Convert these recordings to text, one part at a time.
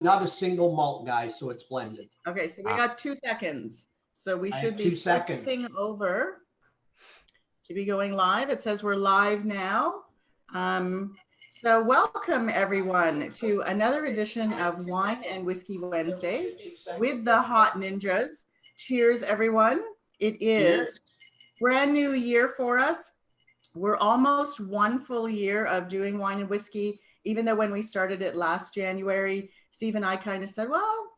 not a single malt, guys, so it's blended. Okay, so we got 2 seconds. So we should be 2 seconds. flipping over to be going live. It says we're live now. So welcome everyone to another edition of Wine and Whiskey Wednesdays with the Hot Ninjas. Cheers, everyone. It is brand new year for us. We're almost 1 full year of doing wine and whiskey, even though when we started it last January, Steve and I kind of said, well,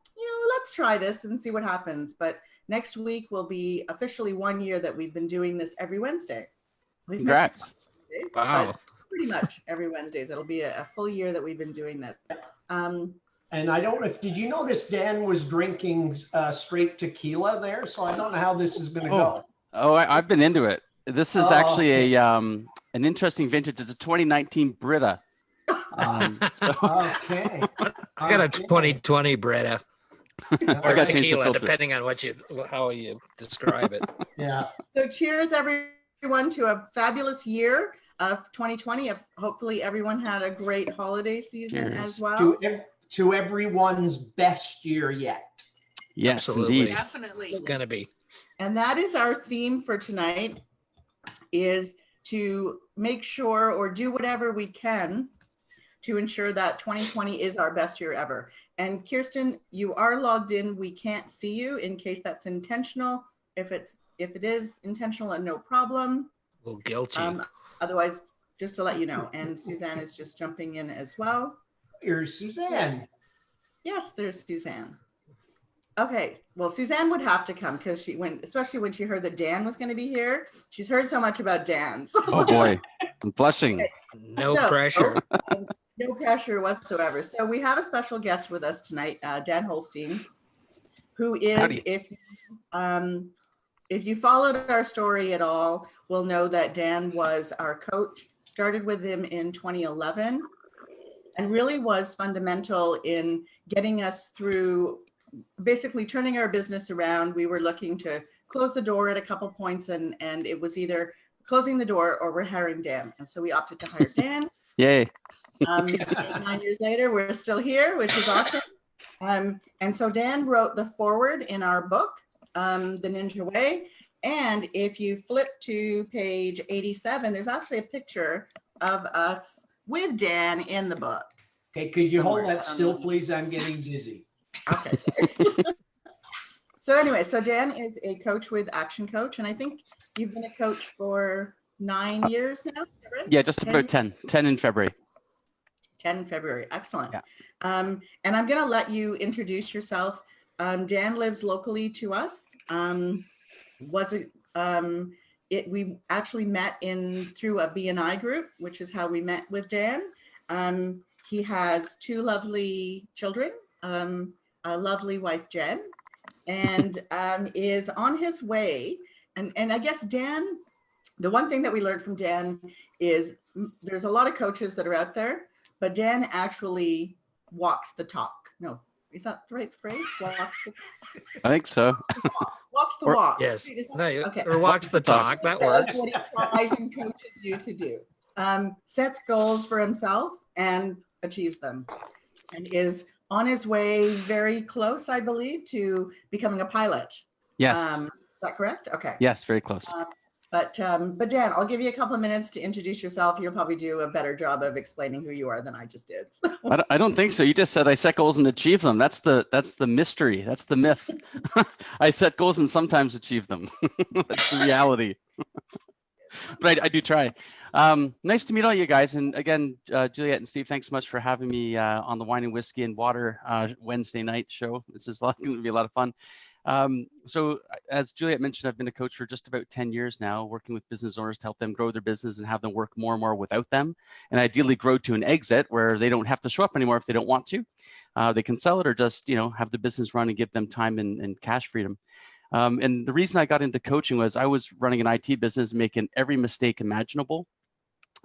let's try this and see what happens. But next week will be officially 1 year that we've been doing this every Wednesday. Congrats. Wow. Pretty much every Wednesdays. It'll be a full year that we've been doing this. And I don't know did you notice Dan was drinking straight tequila there? So I don't know how this is going to go. Oh, I've been into it. This is actually an interesting vintage. It's a 2019 Brita. Okay. I got a 2020 Brita. Or tequila, depending on how you describe it. Yeah. So cheers, everyone, to a fabulous year of 2020. Hopefully everyone had a great holiday season as well. To everyone's best year yet. Yes, absolutely. Indeed. Definitely. It's going to be. And that is our theme for tonight, is to make sure or do whatever we can to ensure that 2020 is our best year ever. And Kirsten, you are logged in. We can't see you in case that's intentional. If it is intentional, no problem. We'll guilt you. Otherwise, just to let you know. And Suzanne is just jumping in as well. Here's Suzanne. Yes, there's Suzanne. Okay, well, Suzanne would have to come because especially when she heard that Dan was going to be here. She's heard so much about Dan. So. Oh boy, I'm blushing. No pressure. No pressure whatsoever. So we have a special guest with us tonight, Dan Holstein, who is, Howdy. if you followed our story at all, will know that Dan was our coach. Started with him in 2011 and really was fundamental in getting us through, basically turning our business around. We were looking to close the door at a couple points, and it was either closing the door or we're hiring Dan. And so we opted to hire Dan. Yay. 9 years later, we're still here, which is awesome. And so Dan wrote the foreword in our book, The Kninja Way. And if you flip to page 87, there's actually a picture of us with Dan in the book. Okay, could you hold that still, please? I'm getting dizzy. Okay. So anyway, so Dan is a coach with Action Coach, and I think you've been a coach for 9 years now, right? Yeah, just about 10 in February. 10 in February. Excellent. Yeah. And I'm going to let you introduce yourself. Dan lives locally to us. We actually met through a BNI group, which is how we met with Dan. He has 2 lovely children, a lovely wife, Jen, and is on his way. And I guess Dan, the one thing that we learned from Dan is there's a lot of coaches that are out there, but Dan actually walks the talk. No, is that the right phrase? I think so. Walks the walk. Yes. No, Okay. Or walks the talk. That works. That's what he tries and coaches you to do. Sets goals for himself and achieves them, and is on his way very close, I believe, to becoming a pilot. Yes. Is that correct? Okay. Yes, very close. But Dan, I'll give you a couple of minutes to introduce yourself. You'll probably do a better job of explaining who you are than I just did. So. I don't think so. You just said I set goals and achieve them. That's the mystery. That's the myth. I set goals and sometimes achieve them. That's the reality. But I do try. Nice to meet all you guys. And again, Juliet and Steve, thanks so much for having me on the Wine and Whiskey and Water Wednesday night show. This is going to be a lot of fun. So as Juliet mentioned, I've been a coach for just about 10 years now, working with business owners to help them grow their business and have them work more and more without them, and ideally grow to an exit where they don't have to show up anymore if they don't want to. They can sell it or just, have the business run and give them time and cash freedom. And the reason I got into coaching was I was running an IT business, making every mistake imaginable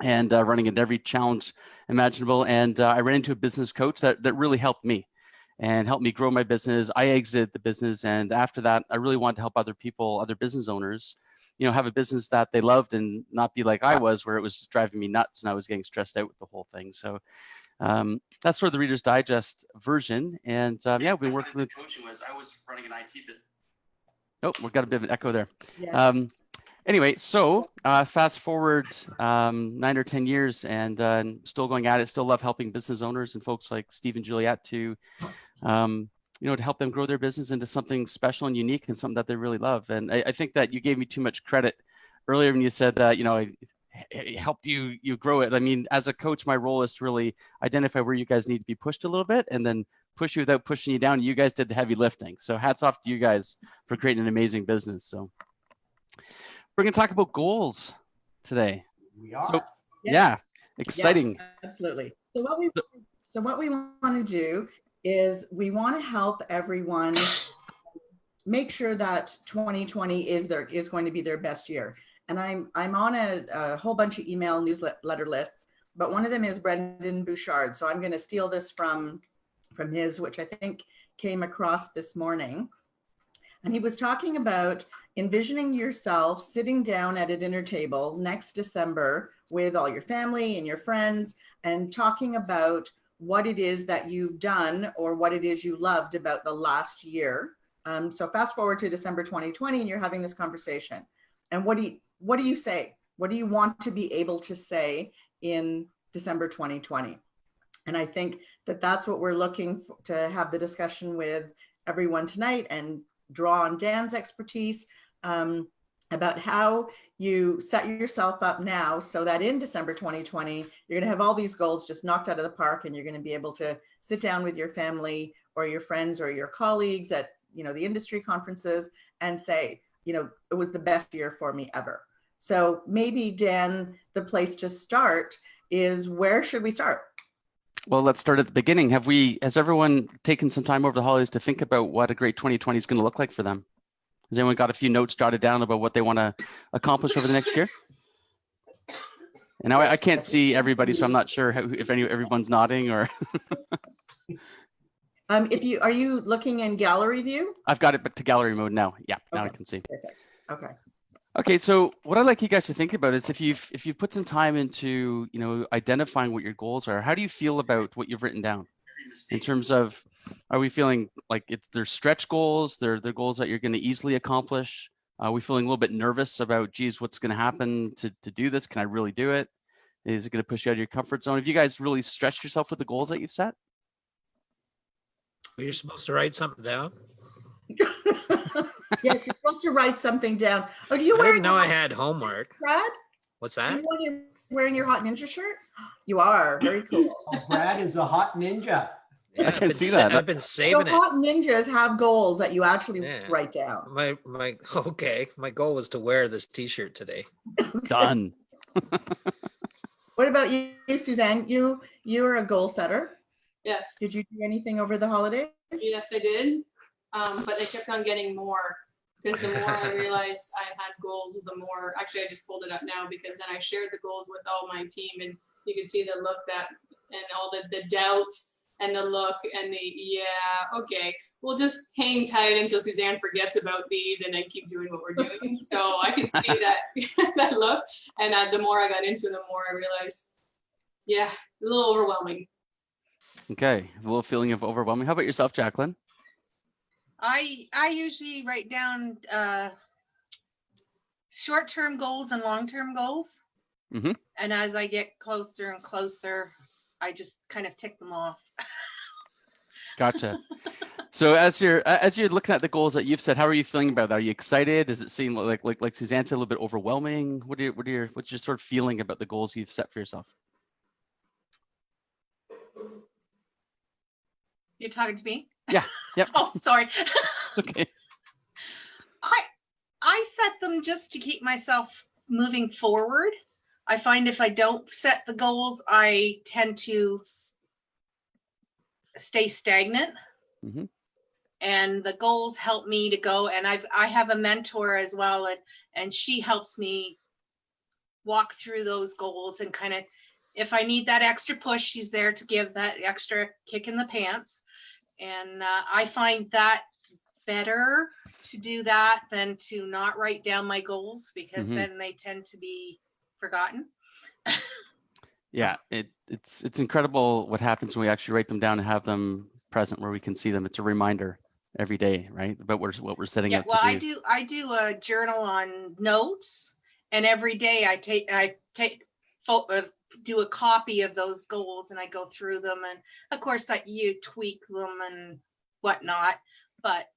and running into every challenge imaginable. And I ran into a business coach that really helped me and helped me grow my business. I exited the business. And after that, I really wanted to help other people, other business owners have a business that they loved and not be like I was, where it was just driving me nuts and I was getting stressed out with the whole thing. So that's sort of the Reader's Digest version. And yeah, we've been working with coaching was I was running an IT bit. Oh, we've got a bit of an echo there. Yeah. Anyway, so fast forward 9 or 10 years and still going at it, still love helping business owners and folks like Steve and Juliet to help them grow their business into something special and unique and something that they really love. And I think that you gave me too much credit earlier when you said that, I helped you grow it. I mean, as a coach, my role is to really identify where you guys need to be pushed a little bit and then push you without pushing you down. You guys did the heavy lifting. So hats off to you guys for creating an amazing business. So we're going to talk about goals today. We are. So, yeah, exciting. Yes, absolutely. So what we want to do is we want to help everyone make sure that 2020 is going to be their best year. And I'm on a whole bunch of email newsletter lists, but one of them is Brendan Bouchard. So I'm going to steal this from his, which I think came across this morning. And he was talking about envisioning yourself sitting down at a dinner table next December with all your family and your friends and talking about what it is that you've done or what it is you loved about the last year. So fast forward to December 2020 and you're having this conversation. And what do you say? What do you want to be able to say in December 2020? And I think that that's what we're looking to have the discussion with everyone tonight and draw on Dan's expertise about how you set yourself up now so that in December 2020, you're going to have all these goals just knocked out of the park and you're going to be able to sit down with your family or your friends or your colleagues at, the industry conferences and say, it was the best year for me ever. So maybe, Dan, the place to start is, where should we start? Well, let's start at the beginning. Has everyone taken some time over the holidays to think about what a great 2020 is going to look like for them? Has anyone got a few notes jotted down about what they want to accomplish over the next year? And now I can't see everybody, so I'm not sure if everyone's nodding or. Are you looking in gallery view? I've got it to gallery mode now. Yeah, now Okay. I can see. Okay. Okay, so what I'd like you guys to think about is if you've put some time into identifying what your goals are, how do you feel about what you've written down? In terms of, are we feeling like they're stretch goals, they're goals that you're going to easily accomplish? Are we feeling a little bit nervous about, geez, what's going to happen to do this? Can I really do it? Is it going to push you out of your comfort zone? Have you guys really stretched yourself with the goals that you've set? You're supposed to write something down. Yes, you're supposed to write something down. Oh, do you I wear? didn't know I had homework. Brad? What's that? You're wearing your hot ninja shirt? You are very cool. Oh, Brad is a hot ninja. I can see that. I've been saving So hot ninjas have goals that you actually write down. My goal was to wear this T-shirt today. Done. What about you, Suzanne? You're a goal setter. Yes. Did you do anything over the holidays? Yes, I did. But they kept on getting more, because the more I realized I had goals, the more, actually I just pulled it up now, because then I shared the goals with all my team and you can see the look and all the doubt and the look and okay, we'll just hang tight until Suzanne forgets about these and then keep doing what we're doing. So I could see that, that look. And the more I got into it, the more I realized, a little overwhelming. Okay, a little feeling of overwhelming. How about yourself, Jacqueline? I usually write down short-term goals and long-term goals. Mm-hmm. And as I get closer and closer, I just kind of tick them off. Gotcha. So as you're looking at the goals that you've set, how are you feeling about that? Are you excited? Does it seem like Suzanne said, a little bit overwhelming? What's your sort of feeling about the goals you've set for yourself? You're talking to me? Yeah. Yep. Oh, sorry. Okay. I set them just to keep myself moving forward. I find if I don't set the goals, I tend to stay stagnant. Mm-hmm. And the goals help me to go. And I have a mentor as well, and she helps me walk through those goals and kind of, if I need that extra push, she's there to give that extra kick in the pants. And I find that better to do that than to not write down my goals, because then they tend to be forgotten. Yeah, it's incredible what happens when we actually write them down and have them present where we can see them. It's a reminder every day, right? About what we're setting out Well, to do. I do a journal on notes, and every day I do a copy of those goals, and I go through them, and of course you tweak them and whatnot. But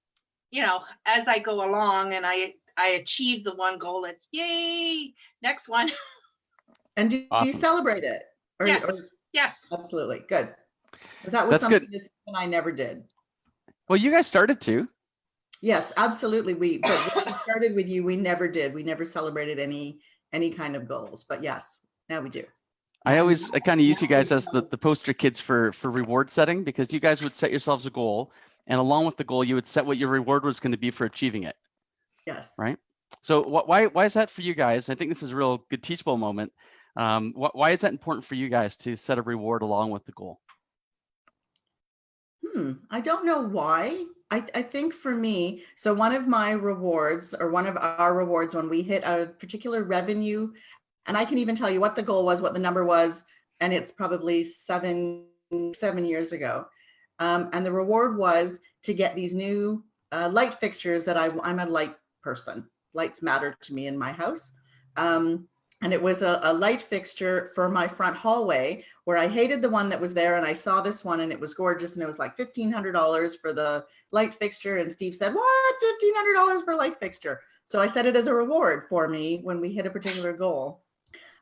you know, as I go along and I achieve the one goal, it's yay, next one. And do you Awesome. celebrate it? Yes. Yes. Absolutely. Good. Because that was That's something good. that I never did. Well, you guys started to. Yes, absolutely. But when we started with you, we never did. We never celebrated any kind of goals. But yes, now we do. I kind of use you guys as the poster kids for reward setting, because you guys would set yourselves a goal, and along with the goal, you would set what your reward was going to be for achieving it. Yes. Right. So why is that for you guys? I think this is a real good teachable moment. Why is that important for you guys to set a reward along with the goal? I don't know why. I think for me, so one of my rewards, or one of our rewards, when we hit a particular revenue, and I can even tell you what the goal was, what the number was, and it's probably seven years ago. And the reward was to get these new light fixtures that I'm a light person. Lights matter to me in my house. And it was a light fixture for my front hallway, where I hated the one that was there, and I saw this one and it was gorgeous, and it was like $1,500 for the light fixture. And Steve said, "What? $1,500 for a light fixture?" So I set it as a reward for me when we hit a particular goal.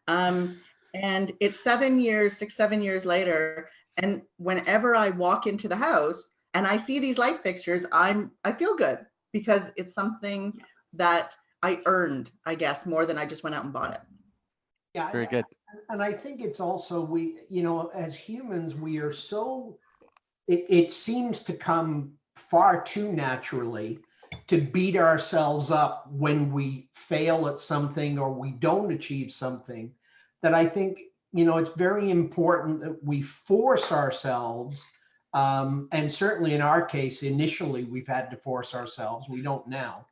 And it's 7 years later, and whenever I walk into the house and I see these light fixtures, I feel good, because it's something that I earned, I guess, more than I just went out and bought it. Yeah, Very good. And I think it's also, as humans, we are so, it seems to come far too naturally to beat ourselves up when we fail at something or we don't achieve something, that I think, it's very important that we force ourselves. And certainly in our case, initially, we've had to force ourselves. We don't now.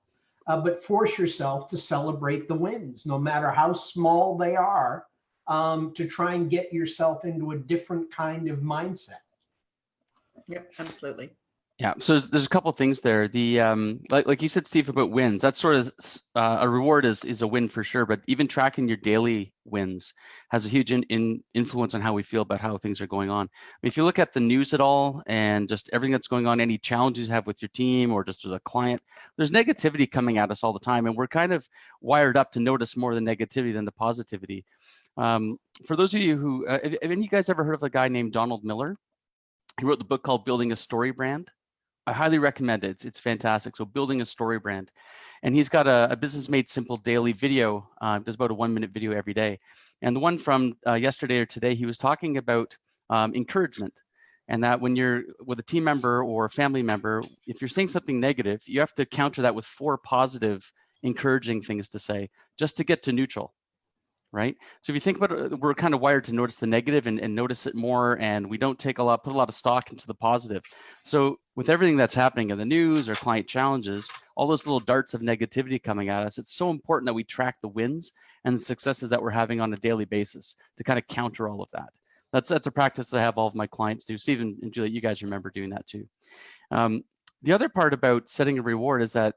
But force yourself to celebrate the wins, no matter how small they are, to try and get yourself into a different kind of mindset. Yep, absolutely. Yeah, so there's a couple of things there. The like you said, Steve, about wins. That's sort of a reward is a win for sure. But even tracking your daily wins has a huge influence on how we feel about how things are going on. I mean, if you look at the news at all and just everything that's going on, any challenges you have with your team or just with a client, there's negativity coming at us all the time, and we're kind of wired up to notice more of the negativity than the positivity. For those of you who, have any of you guys ever heard of a guy named Donald Miller? He wrote the book called Building a Story Brand. I highly recommend it. It's fantastic. So Building a Story Brand. And he's got a Business Made Simple daily video. Does about a 1-minute video every day. And the one from yesterday or today, he was talking about encouragement. And that when you're with a team member or a family member, if you're saying something negative, you have to counter that with 4 positive, encouraging things to say, just to get to neutral. Right? So if you think about it, we're kind of wired to notice the negative and notice it more, and we don't put a lot of stock into the positive. So with everything that's happening in the news or client challenges, all those little darts of negativity coming at us, it's so important that we track the wins and the successes that we're having on a daily basis to kind of counter all of that. That's a practice that I have all of my clients do. Stephen and Juliet, you guys remember doing that too. The other part about setting a reward is that,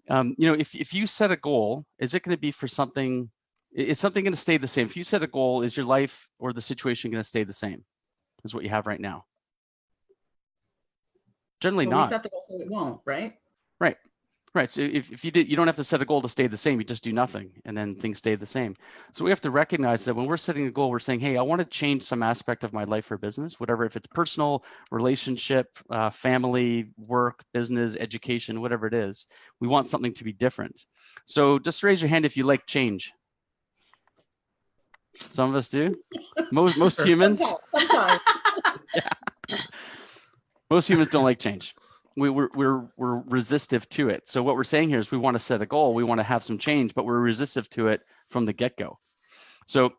if you set a goal, is it going to be for something? Is something going to stay the same? If you set a goal, is your life or the situation going to stay the same as what you have right now? Generally not. We set the goal so it won't, right? Right. So if you don't have to set a goal to stay the same. You just do nothing, and then things stay the same. So we have to recognize that when we're setting a goal, we're saying, hey, I want to change some aspect of my life or business, whatever, if it's personal, relationship, family, work, business, education, whatever it is. We want something to be different. So just raise your hand if you like change. Some of us do. Most humans. Sometimes. Yeah. Most humans don't like change. We're resistive to it. So what we're saying here is we want to set a goal. We want to have some change, but we're resistive to it from the get-go. So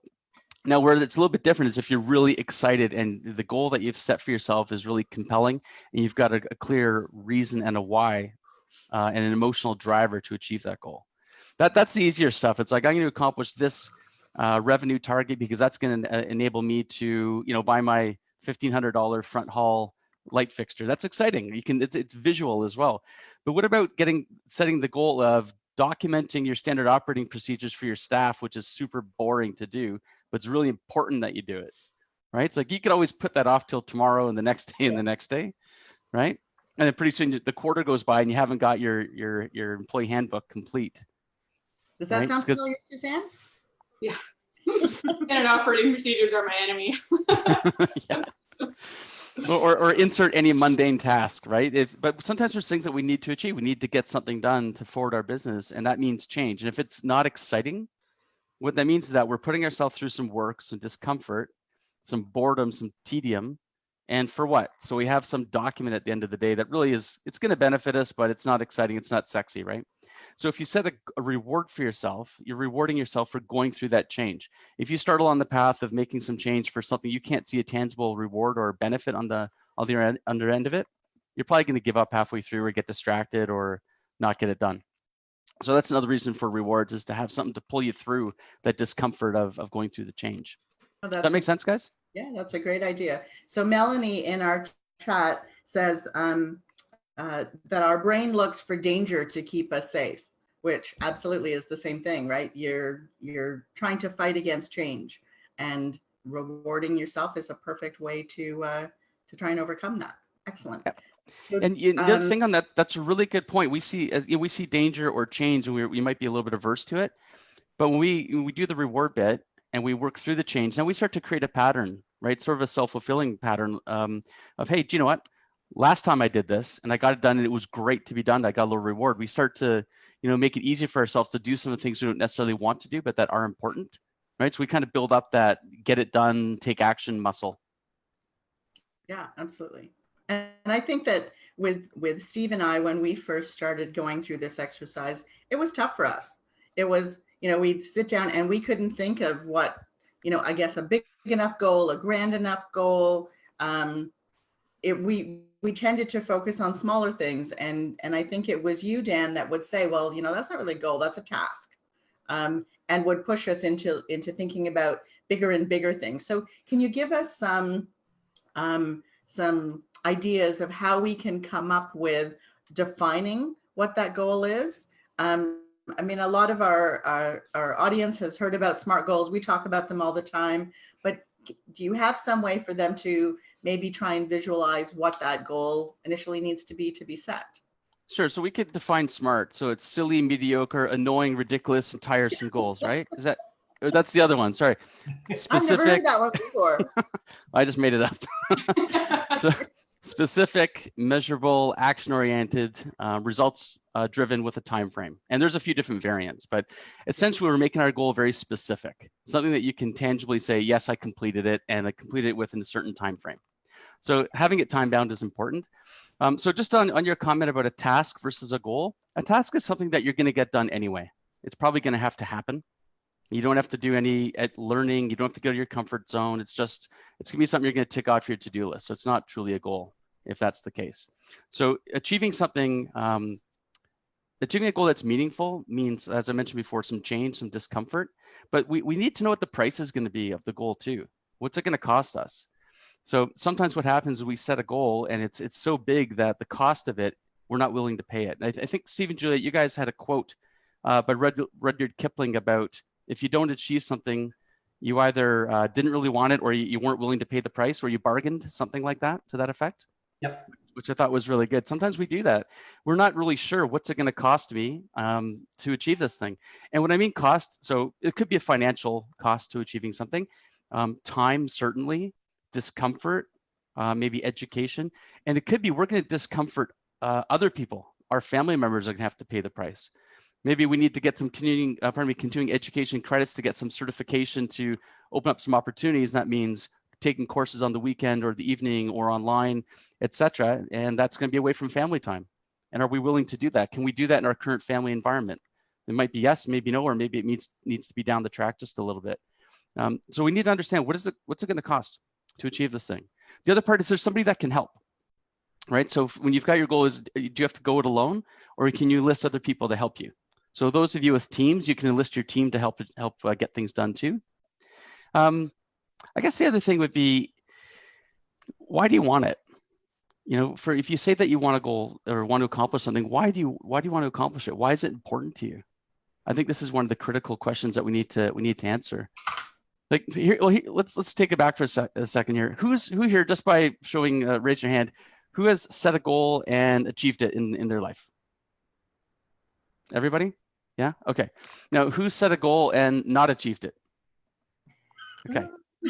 now where it's a little bit different is if you're really excited and the goal that you've set for yourself is really compelling and you've got a clear reason and a why and an emotional driver to achieve that goal. That's the easier stuff. It's like, I'm going to accomplish this revenue target because that's going to enable me to, buy my $1,500 front hall light fixture. That's exciting. It's visual as well. But what about setting the goal of documenting your standard operating procedures for your staff, which is super boring to do, but it's really important that you do it, right? It's like you could always put that off till tomorrow and the next day and the next day, right? And then pretty soon the quarter goes by and you haven't got your employee handbook complete. Does that sound familiar, Suzanne? Yeah. Standard operating procedures are my enemy. Yeah. Or insert any mundane task, right? But sometimes there's things that we need to achieve. We need to get something done to forward our business, and that means change. And if it's not exciting, what that means is that we're putting ourselves through some work, some discomfort, some boredom, some tedium, and for what? So we have some document at the end of the day that really it's going to benefit us, but it's not exciting, it's not sexy, right? So if you set a reward for yourself, you're rewarding yourself for going through that change. If you start along the path of making some change for something you can't see a tangible reward or benefit on the other end of it, you're probably going to give up halfway through or get distracted or not get it done. So that's another reason for rewards, is to have something to pull you through that discomfort of going through the change. Oh, does that make sense, guys? Yeah, that's a great idea. So Melanie in our chat says that our brain looks for danger to keep us safe, which absolutely is the same thing, right? You're trying to fight against change, and rewarding yourself is a perfect way to try and overcome that. Excellent. Yeah. So, and the other thing on that's a really good point. We see danger or change, and we might be a little bit averse to it. But when we do the reward bit and we work through the change, now we start to create a pattern, right? Sort of a self-fulfilling pattern of, hey, do you know what? Last time I did this and I got it done and it was great to be done. I got a little reward. We start to, make it easier for ourselves to do some of the things we don't necessarily want to do, but that are important, right? So we kind of build up that get it done, take action muscle. Yeah, absolutely. And I think that with Steve and I, when we first started going through this exercise, it was tough for us. It was, we'd sit down and we couldn't think of what, I guess a big enough goal, a grand enough goal. We tended to focus on smaller things. And I think it was you, Dan, that would say, well, that's not really a goal, that's a task. And would push us into thinking about bigger and bigger things. So can you give us some ideas of how we can come up with defining what that goal is? A lot of our audience has heard about SMART goals. We talk about them all the time, but do you have some way for them to maybe try and visualize what that goal initially needs to be set? Sure. So we could define SMART. So it's silly, mediocre, annoying, ridiculous, and tiresome goals, right? That's the other one. Sorry. Specific. I've never heard that one before. I just made it up. So specific, measurable, action-oriented, results driven with a time frame. And there's a few different variants, but essentially we're making our goal very specific, something that you can tangibly say, yes, I completed it, and I completed it within a certain time frame. So having it time bound is important. So just on your comment about a task versus a goal, a task is something that you're going to get done anyway. It's probably going to have to happen. You don't have to do any learning. You don't have to go to your comfort zone. It's going to be something you're going to tick off your to-do list. So it's not truly a goal if that's the case. So achieving a goal that's meaningful means, as I mentioned before, some change, some discomfort, but we need to know what the price is going to be of the goal too. What's it going to cost us? So sometimes what happens is we set a goal and it's so big that the cost of it, we're not willing to pay it. And I think Steve and Juliet, you guys had a quote by Rudyard Kipling about, if you don't achieve something, you either didn't really want it or you weren't willing to pay the price, or you bargained, something like that, to that effect. Yep. Which I thought was really good. Sometimes we do that. We're not really sure what's it going to cost me to achieve this thing. And when I mean cost, so it could be a financial cost to achieving something, time, certainly, discomfort, maybe education. And it could be we're going to discomfort other people. Our family members are going to have to pay the price. Maybe we need to get some continuing education credits to get some certification to open up some opportunities. That means taking courses on the weekend or the evening or online, etc. And that's going to be away from family time. And are we willing to do that? Can we do that in our current family environment? It might be yes, maybe no, or maybe it needs to be down the track just a little bit. So we need to understand what's it going to cost to achieve this thing. The other part is there's somebody that can help. right? So when you've got your goal, do you have to go it alone, or can you enlist other people to help you? So those of you with teams, you can enlist your team to help get things done too. I guess the other thing would be, why do you want it? You know, if you say that you want a goal or want to accomplish something, why do you want to accomplish it? Why is it important to you? I think this is one of the critical questions that we need to answer. Like here, let's take it back for a second here. Who here, just by showing, raise your hand, who has set a goal and achieved it in their life? Everybody? Yeah. Okay. Now, who set a goal and not achieved it? Okay.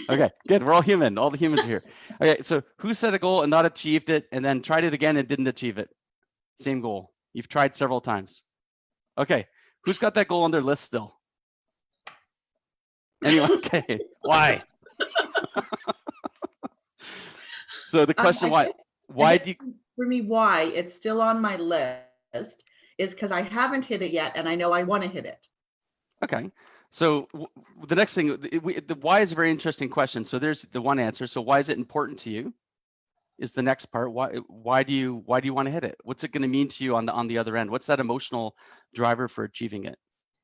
Okay, good. We're all human. All the humans are here. Okay, so who set a goal and not achieved it, and then tried it again and didn't achieve it? Same goal. You've tried several times. Okay, who's got that goal on their list still? Anyone? Okay, why? So the question, why do you? For me, why it's still on my list is because I haven't hit it yet, and I know I want to hit it. Okay. So the next thing, the why is a very interesting question. So there's the one answer. So why is it important to you? Is the next part. Why do you want to hit it? What's it going to mean to you on the other end? What's that emotional driver for achieving it?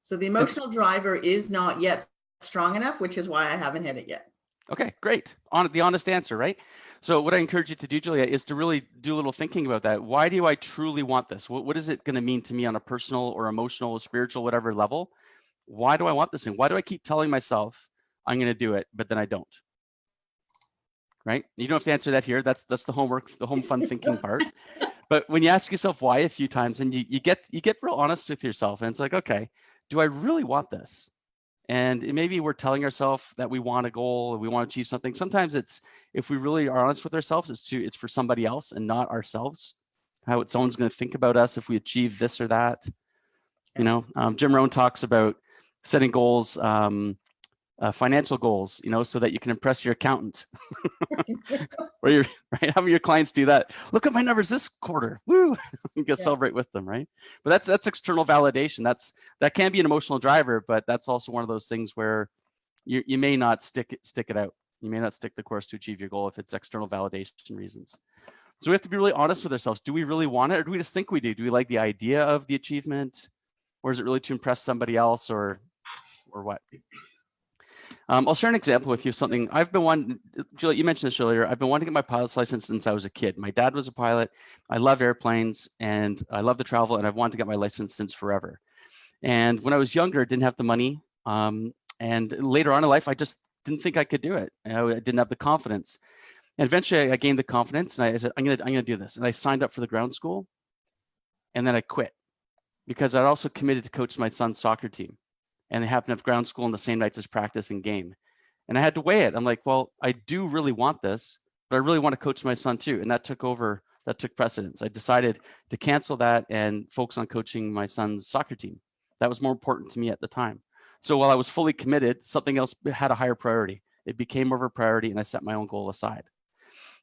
So the emotional driver is not yet strong enough, which is why I haven't hit it yet. Okay, great. The honest answer, right? So what I encourage you to do, Juliet, is to really do a little thinking about that. Why do I truly want this? What is it going to mean to me on a personal or emotional, or spiritual, whatever level? Why do I want this thing? Why do I keep telling myself I'm going to do it, but then I don't? Right? You don't have to answer that here. That's the homework, the home fun thinking part. But when you ask yourself why a few times, and you get real honest with yourself, and it's like, okay, do I really want this? And maybe we're telling ourselves that we want a goal, we want to achieve something. Sometimes it's, if we really are honest with ourselves, it's for somebody else and not ourselves. How someone's going to think about us if we achieve this or that. You know, Jim Rohn talks about setting goals, financial goals, you know, so that you can impress your accountant. Or your, right? Having your clients do that. Look at my numbers this quarter. Woo! You can celebrate with them, right? But that's external validation. That can be an emotional driver, but that's also one of those things where you may not stick it out. You may not stick the course to achieve your goal if it's external validation reasons. So we have to be really honest with ourselves. Do we really want it, or do we just think we do? Do we like the idea of the achievement, or is it really to impress somebody else, or what? I'll share an example with you of something I've been wanting. Juliet, you mentioned this earlier. I've been wanting to get my pilot's license since I was a kid. My dad was a pilot. I love airplanes and I love to travel, and I've wanted to get my license since forever. And when I was younger, I didn't have the money. And later on in life, I just didn't think I could do it. I didn't have the confidence. And eventually I gained the confidence, and I said, I'm gonna do this. And I signed up for the ground school, and then I quit because I'd also committed to coach my son's soccer team. And they happen to have ground school on the same nights as practice and game. And I had to weigh it. I'm like, well, I do really want this, but I really want to coach my son too. And that took precedence. I decided to cancel that and focus on coaching my son's soccer team. That was more important to me at the time. So while I was fully committed, something else had a higher priority. It became more of a priority, and I set my own goal aside.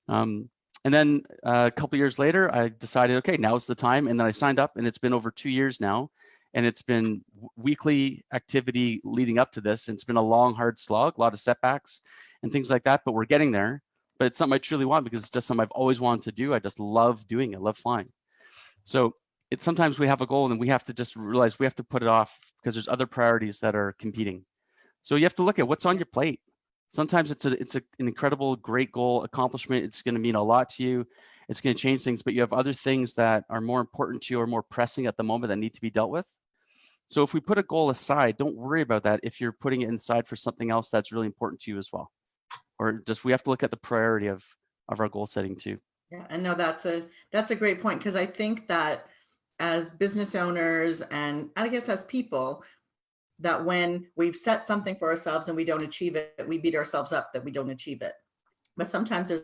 And then a couple of years later, I decided, okay, now's the time. And then I signed up, and it's been over 2 years now. And it's been weekly activity leading up to this. And it's been a long, hard slog, a lot of setbacks and things like that, but we're getting there. But it's something I truly want because it's just something I've always wanted to do. I just love doing it, love flying. So it's sometimes we have a goal and we have to just realize we have to put it off because there's other priorities that are competing. So you have to look at what's on your plate. Sometimes it's an incredible, great goal, accomplishment. It's going to mean a lot to you. It's going to change things, but you have other things that are more important to you or more pressing at the moment that need to be dealt with. So if we put a goal aside, don't worry about that if you're putting it inside for something else that's really important to you as well. Or just we have to look at the priority of our goal setting too. Yeah, and no, that's a great point, because I think that as business owners and I guess as people, that when we've set something for ourselves and we don't achieve it, we beat ourselves up that we don't achieve it. But sometimes there's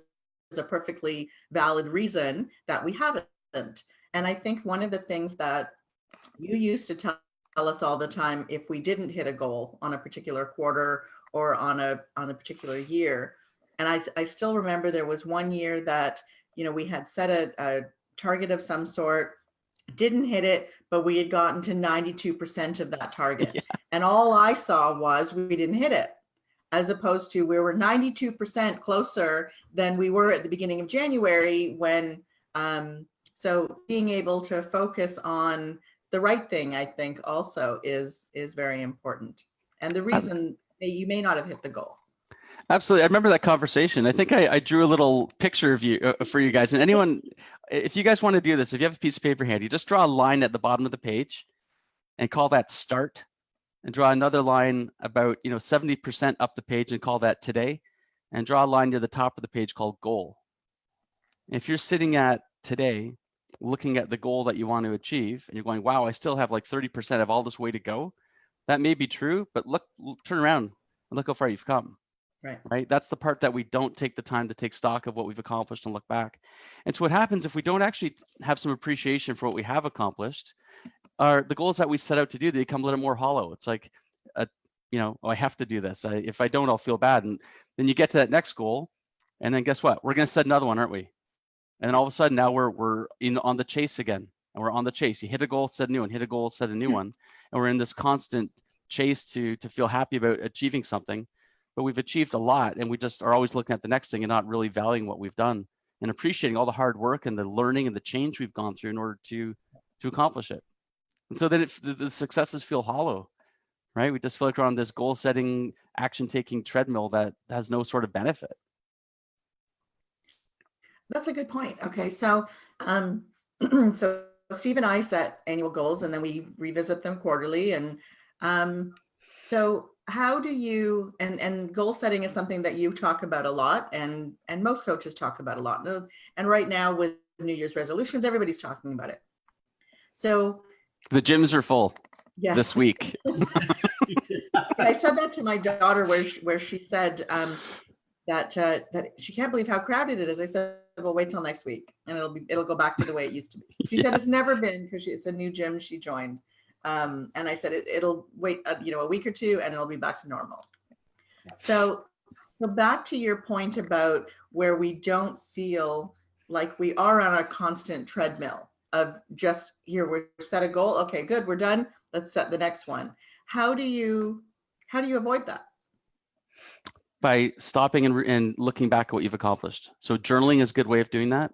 a perfectly valid reason that we haven't. And I think one of the things that you used to tell us all the time, if we didn't hit a goal on a particular quarter or on a particular year, and I still remember there was one year that, you know, we had set a target of some sort, didn't hit it, but we had gotten to 92% of that target. Yeah. And all I saw was we didn't hit it, as opposed to we were 92% closer than we were at the beginning of January when So being able to focus on the right thing, I think also is very important. And the reason that you may not have hit the goal. Absolutely. I remember that conversation. I think I drew a little picture of you for you guys. And anyone, if you guys want to do this, if you have a piece of paper handy, just draw a line at the bottom of the page and call that start, and draw another line about 70% up the page and call that today, and draw a line near the top of the page called goal. If you're sitting at today, looking at the goal that you want to achieve, and you're going, wow, I still have like 30% of all this way to go. That may be true, but look, turn around and look how far you've come. Right. That's the part that we don't take the time to take stock of what we've accomplished and look back. And so what happens if we don't actually have some appreciation for what we have accomplished, are the goals that we set out to do, they become a little more hollow. It's like, oh, I have to do this. If I don't, I'll feel bad. And then you get to that next goal, and then guess what? We're going to set another one, aren't we? And then all of a sudden now we're on the chase again, and we're on the chase. You hit a goal, set a new one, hit a goal, set a new one. And we're in this constant chase to feel happy about achieving something, but we've achieved a lot, and we just are always looking at the next thing and not really valuing what we've done and appreciating all the hard work and the learning and the change we've gone through in order to accomplish it. And so then the successes feel hollow, right? We just feel like we're on this goal-setting, action-taking treadmill that has no sort of benefit. That's a good point. Okay, so so Steve and I set annual goals, and then we revisit them quarterly. And so how do you, and goal setting is something that you talk about a lot, and most coaches talk about a lot. And right now with New Year's resolutions, everybody's talking about it. So the gyms are full this week. I said that to my daughter, where she said that she can't believe how crowded it is. I said, well, wait till next week, and it'll go back to the way it used to be. She said it's never been, because it's a new gym she joined. And I said it'll wait a week or two, and it'll be back to normal. So back to your point about where we don't feel like we are on a constant treadmill of just, here, we've set a goal. Okay, good, we're done. Let's set the next one. How do you avoid that? By stopping and looking back at what you've accomplished. So journaling is a good way of doing that.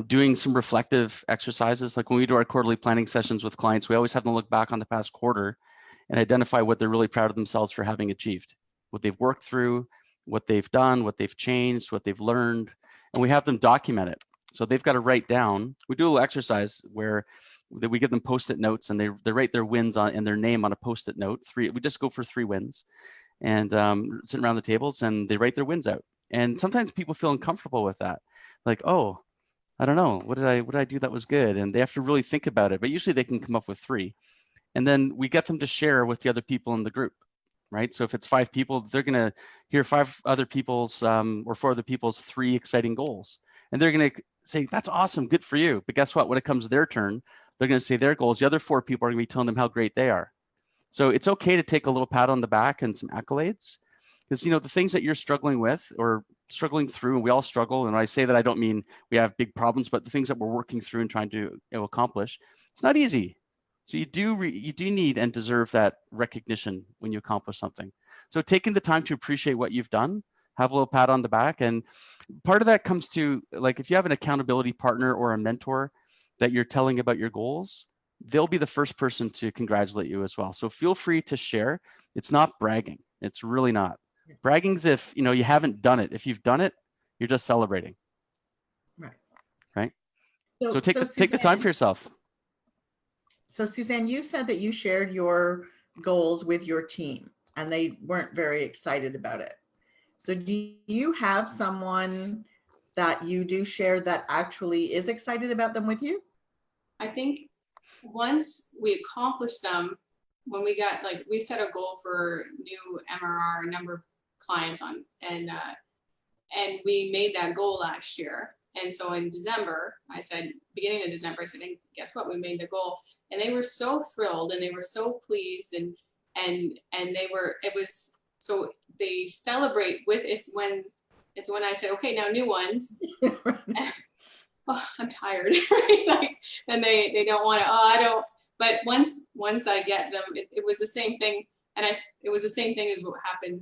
Doing some reflective exercises, like when we do our quarterly planning sessions with clients, we always have them look back on the past quarter and identify what they're really proud of themselves for having achieved, what they've worked through, what they've done, what they've changed, what they've learned, and we have them document it. So they've got to write down. We do a little exercise where we give them Post-it notes, and they write their wins and their name on a Post-it note. We just go for 3 wins, and sit around the tables, and they write their wins out. And sometimes people feel uncomfortable with that, like, oh, I don't know, what did I do that was good? And they have to really think about it. But usually they can come up with 3, and then we get them to share with the other people in the group, right? So if it's 5 people, they're going to hear 5 other people's or 4 other people's 3 exciting goals, and they're going to say, that's awesome, good for you. But guess what? When it comes to their turn, they're going to say their goals. The other 4 people are going to be telling them how great they are. So it's okay to take a little pat on the back and some accolades, because the things that you're struggling with or struggling through, and we all struggle. And when I say that, I don't mean we have big problems, but the things that we're working through and trying to accomplish, it's not easy. So you do need and deserve that recognition when you accomplish something. So taking the time to appreciate what you've done, have a little pat on the back. And part of that comes to, like, if you have an accountability partner or a mentor that you're telling about your goals, they'll be the first person to congratulate you as well. So feel free to share. It's not bragging. It's really not. Bragging's if you haven't done it. If you've done it, you're just celebrating. Right. So take the time for yourself. So Suzanne, you said that you shared your goals with your team, and they weren't very excited about it. So do you have someone that you do share that actually is excited about them with you? I think once we accomplish them, when we set a goal for new MRR number of clients on, and we made that goal last year. And so in December, beginning of December, I said, and guess what? We made the goal, and they were so thrilled, and they were so pleased, and so they celebrate with, it's when I said, okay, now new ones. Oh, I'm tired. Like, and they don't want to, I don't, but once I get them, it was the same thing. And it was the same thing as what happened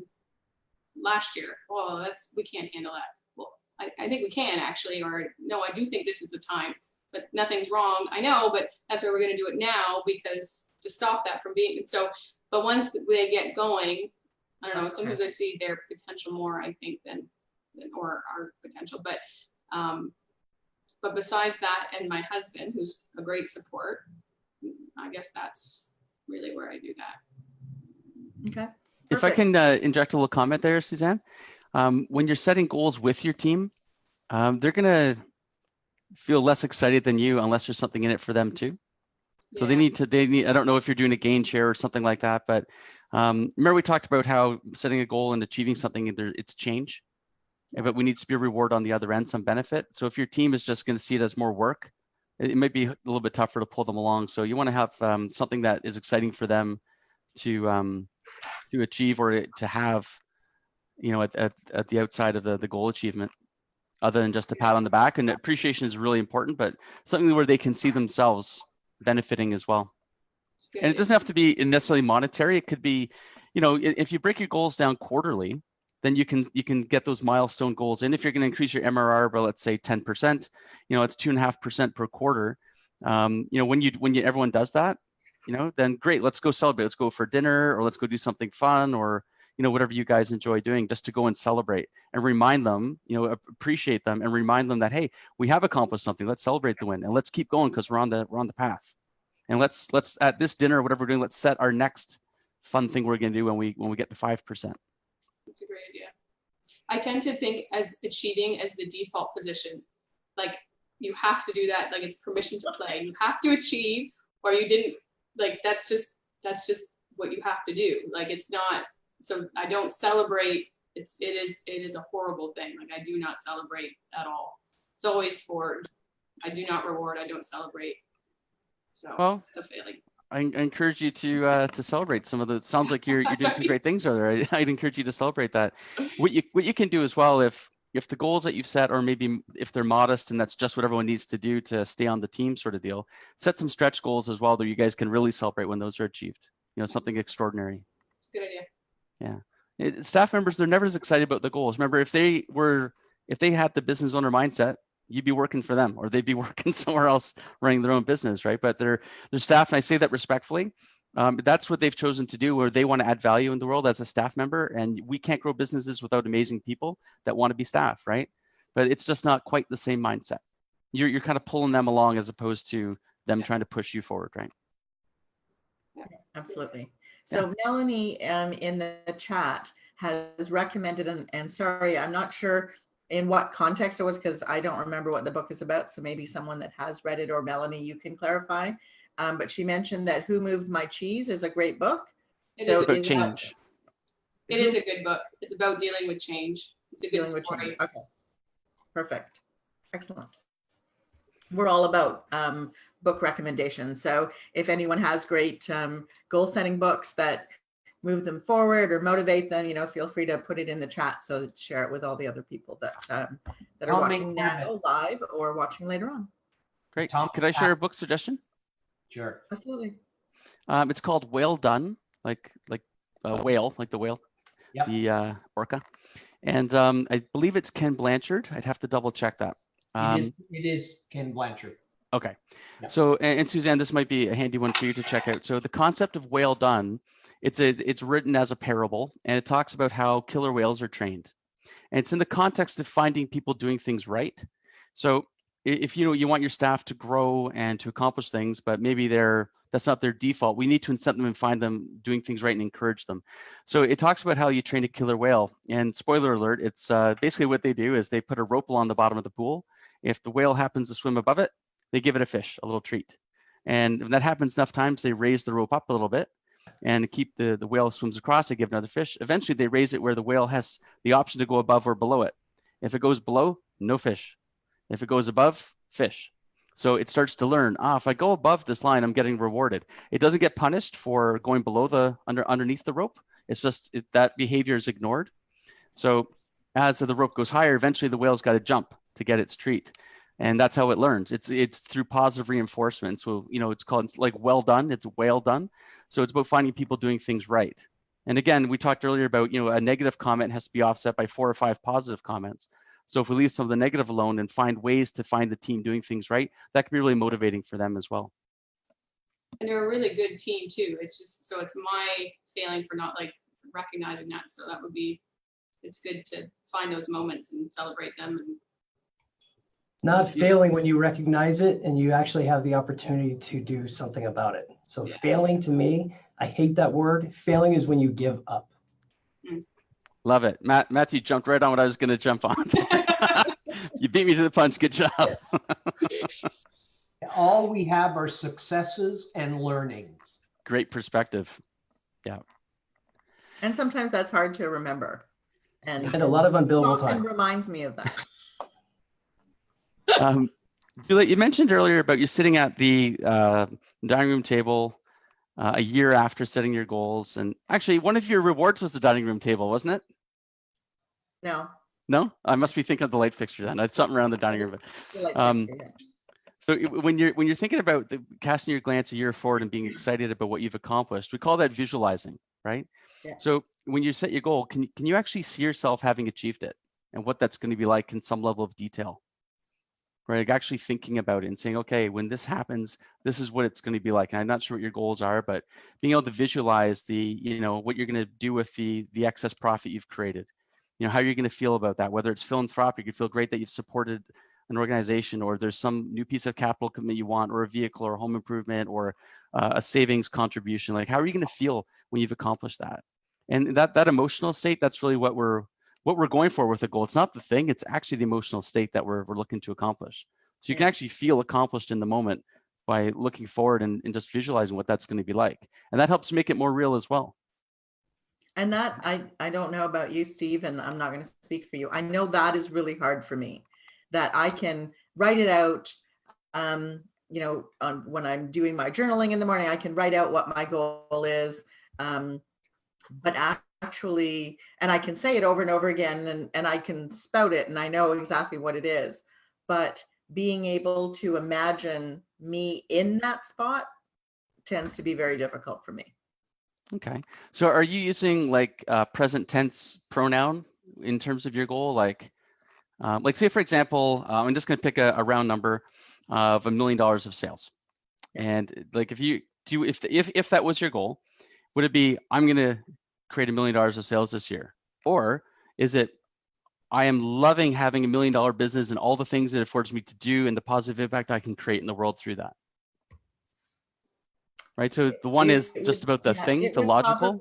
last year. Well, we can't handle that. Well, I think we can actually, or no, I do think this is the time, but nothing's wrong. I know, but that's why we're going to do it now, because to stop that from being so. But once they get going, I don't know. Sometimes I see their potential more, I think, than or our potential. But besides that, and my husband, who's a great support, I guess that's really where I do that. Okay. If I can inject a little comment there, Suzanne, when you're setting goals with your team, they're gonna feel less excited than you unless there's something in it for them too. So they need, I don't know if you're doing a gain share or something like that, but remember we talked about how setting a goal and achieving something, it's change, but we need to be a reward on the other end, some benefit. So if your team is just going to see it as more work, it might be a little bit tougher to pull them along. So you want to have something that is exciting for them to achieve or to have, you know, at the outside of the goal achievement, other than just a pat on the back. And appreciation is really important, but something where they can see themselves benefiting as well. And it doesn't have to be necessarily monetary. It could be, you know, if you break your goals down quarterly, then you can get those milestone goals. And if you're going to increase your MRR by, let's say 10%, you know, it's 2.5% per quarter. You know, when everyone does that, you know, then great, let's go celebrate. Let's go for dinner, or let's go do something fun, or, you know, whatever you guys enjoy doing, just to go and celebrate and remind them, you know, appreciate them and remind them that, hey, we have accomplished something. Let's celebrate the win and let's keep going because we're on the path. And let's at this dinner or whatever we're doing, let's set our next fun thing we're going to do when we get to 5%. That's a great idea. I tend to think as achieving as the default position. Like, you have to do that. Like, it's permission to play. You have to achieve, or you didn't. Like, that's just what you have to do. Like, it's not. So I don't celebrate. It is a horrible thing. Like, I do not celebrate at all. It's always for. I do not reward. I don't celebrate. So well, it's a failing. I encourage you to celebrate some of the. Sounds like you're doing some great things over there. I'd encourage you to celebrate that. What you can do as well, if the goals that you've set, or maybe if they're modest and that's just what everyone needs to do to stay on the team, sort of deal. Set some stretch goals as well that you guys can really celebrate when those are achieved. You know, something extraordinary. Good idea. Yeah, staff members, they're never as excited about the goals. Remember, if they had the business owner mindset, you'd be working for them, or they'd be working somewhere else running their own business, right? But they're staff, and I say that respectfully. That's what they've chosen to do, where they want to add value in the world as a staff member. And we can't grow businesses without amazing people that want to be staff, right? But it's just not quite the same mindset. You're kind of pulling them along as opposed to them trying to push you forward, right? Absolutely. So Melanie in the chat has recommended, and sorry, I'm not sure in what context it was, because I don't remember what the book is about. So maybe someone that has read it, or Melanie, you can clarify. But she mentioned that Who Moved My Cheese is a great book. It so is about change. It is a good book. It's about dealing with change. It's a good story. Okay. Perfect. Excellent. We're all about book recommendations. So if anyone has great goal setting books that move them forward or motivate them, you know, feel free to put it in the chat, so that share it with all the other people that are watching now live or watching later on. Great. Could I share a book suggestion? Sure. Absolutely. It's called Whale Done, like a whale, like the whale, Yep. the orca. And I believe it's Ken Blanchard. I'd have to double check that. It is Ken Blanchard. Okay. Yep. So, and Suzanne, this might be a handy one for you to check out. So the concept of whale done, it's written as a parable, and it talks about how killer whales are trained. And it's in the context of finding people doing things right. So if you want your staff to grow and to accomplish things, but maybe that's not their default, we need to incent them and find them doing things right and encourage them. So it talks about how you train a killer whale. And spoiler alert, it's basically what they do is they put a rope along the bottom of the pool. If the whale happens to swim above it, they give it a fish, a little treat. And when that happens enough times, they raise the rope up a little bit and keep the whale swims across, they give another fish. Eventually they raise it where the whale has the option to go above or below it. If it goes below, no fish. If it goes above, fish. So it starts to learn, if I go above this line, I'm getting rewarded. It doesn't get punished for going below underneath the rope. It's just that behavior is ignored. So as the rope goes higher, eventually the whale's got to jump to get its treat. And that's how it learns. It's through positive reinforcement. So, it's like well done, it's whale done. So it's about finding people doing things right. And again, we talked earlier about, a negative comment has to be offset by 4 or 5 positive comments. So if we leave some of the negative alone and find ways to find the team doing things right, that can be really motivating for them as well. And they're a really good team too. It's just, so it's my failing for not like recognizing that. So that would be, it's good to find those moments and celebrate them. And Not failing when you recognize it and you actually have the opportunity to do something about it. So failing, to me, I hate that word. Failing is when you give up. Love it. Matthew jumped right on what I was going to jump on. You beat me to the punch. Good job. Yes. All we have are successes and learnings. Great perspective. Yeah. And sometimes that's hard to remember. And a lot of unbillable often time. reminds me of that. Juliet, you mentioned earlier about you sitting at the dining room table a year after setting your goals. And actually, one of your rewards was the dining room table, wasn't it? No. No? I must be thinking of the light fixture then. I had something around the dining room. So when you're thinking about casting your glance a year forward and being excited about what you've accomplished, we call that visualizing, right? Yeah. So when you set your goal, can you actually see yourself having achieved it and what that's going to be like in some level of detail, right? Like actually thinking about it and saying, okay, when this happens, this is what it's going to be like. And I'm not sure what your goals are, but being able to visualize what you're going to do with the excess profit you've created, how you're going to feel about that, whether it's philanthropic, you feel great that you've supported an organization, or there's some new piece of capital commitment you want, or a vehicle or a home improvement, or a savings contribution. Like, how are you going to feel when you've accomplished that? And that emotional state, that's really what we're going for with a goal. It's not the thing, it's actually the emotional state that we're looking to accomplish. So you can actually feel accomplished in the moment by looking forward and just visualizing what that's going to be like. And that helps make it more real as well. And that, I don't know about you, Steve, and I'm not going to speak for you. I know that is really hard for me, that I can write it out, when I'm doing my journaling in the morning, I can write out what my goal is. But actually, and I can say it over and over again, and I can spout it and I know exactly what it is, but being able to imagine me in that spot tends to be very difficult for me. Okay. So are you using like present tense pronoun in terms of your goal? Like say, for example, I'm just going to pick a round number of $1 million of sales. And like, if that was your goal, would it be, I'm going to create $1 million of sales this year? Or is it, I am loving having $1 million business and all the things it affords me to do and the positive impact I can create in the world through that? Right. So the one is just about the thing, the logical.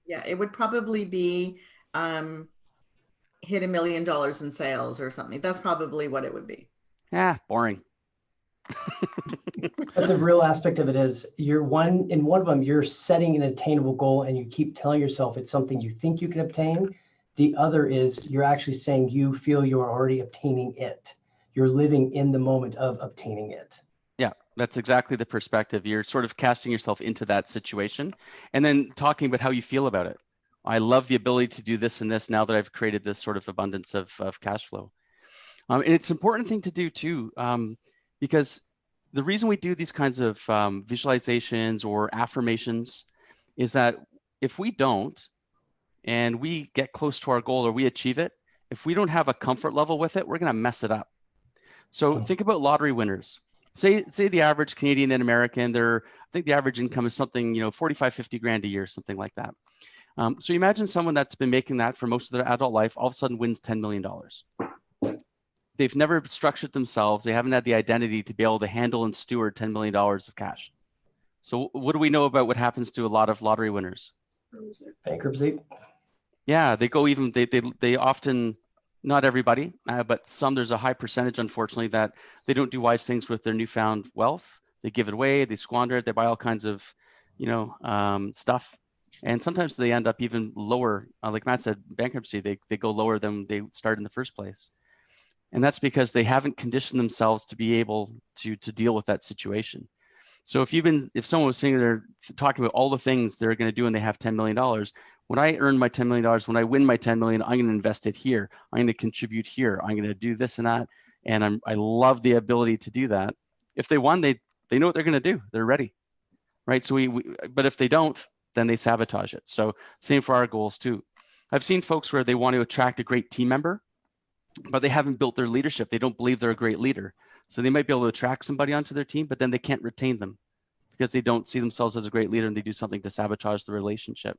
It would probably be hit $1 million in sales or something. That's probably what it would be. Yeah, boring. But the real aspect of it is in one of them, you're setting an attainable goal and you keep telling yourself it's something you think you can obtain. The other is you're actually saying you feel you're already obtaining it. You're living in the moment of obtaining it. Yeah, that's exactly the perspective. You're sort of casting yourself into that situation and then talking about how you feel about it. I love the ability to do this and this now that I've created this sort of abundance of cash flow. And it's an important thing to do too, because the reason we do these kinds of visualizations or affirmations is that if we don't, and we get close to our goal or we achieve it, if we don't have a comfort level with it, we're going to mess it up. So think about lottery winners. Say the average Canadian and American, I think the average income is something, 45, 50 grand a year, something like that. So imagine someone that's been making that for most of their adult life, all of a sudden wins $10 million. They've never structured themselves. They haven't had the identity to be able to handle and steward $10 million of cash. So what do we know about what happens to a lot of lottery winners? Bankruptcy. Yeah, they go even, they often, not everybody, but some, there's a high percentage, unfortunately, that they don't do wise things with their newfound wealth. They give it away, they squander it, they buy all kinds of, stuff. And sometimes they end up even lower, like Matt said, bankruptcy, they go lower than they started in the first place. And that's because they haven't conditioned themselves to be able to deal with that situation. So if someone was sitting there talking about all the things they're going to do and they have $10 million, when I earn my $10 million, when I win my $10 million, I'm going to invest it here. I'm going to contribute here. I'm going to do this and that. And I love the ability to do that. If they won, they know what they're going to do. They're ready, right? So but if they don't, then they sabotage it. So same for our goals too. I've seen folks where they want to attract a great team member. but they haven't built their leadership. They don't believe they're a great leader. So they might be able to attract somebody onto their team, but then they can't retain them because they don't see themselves as a great leader and they do something to sabotage the relationship.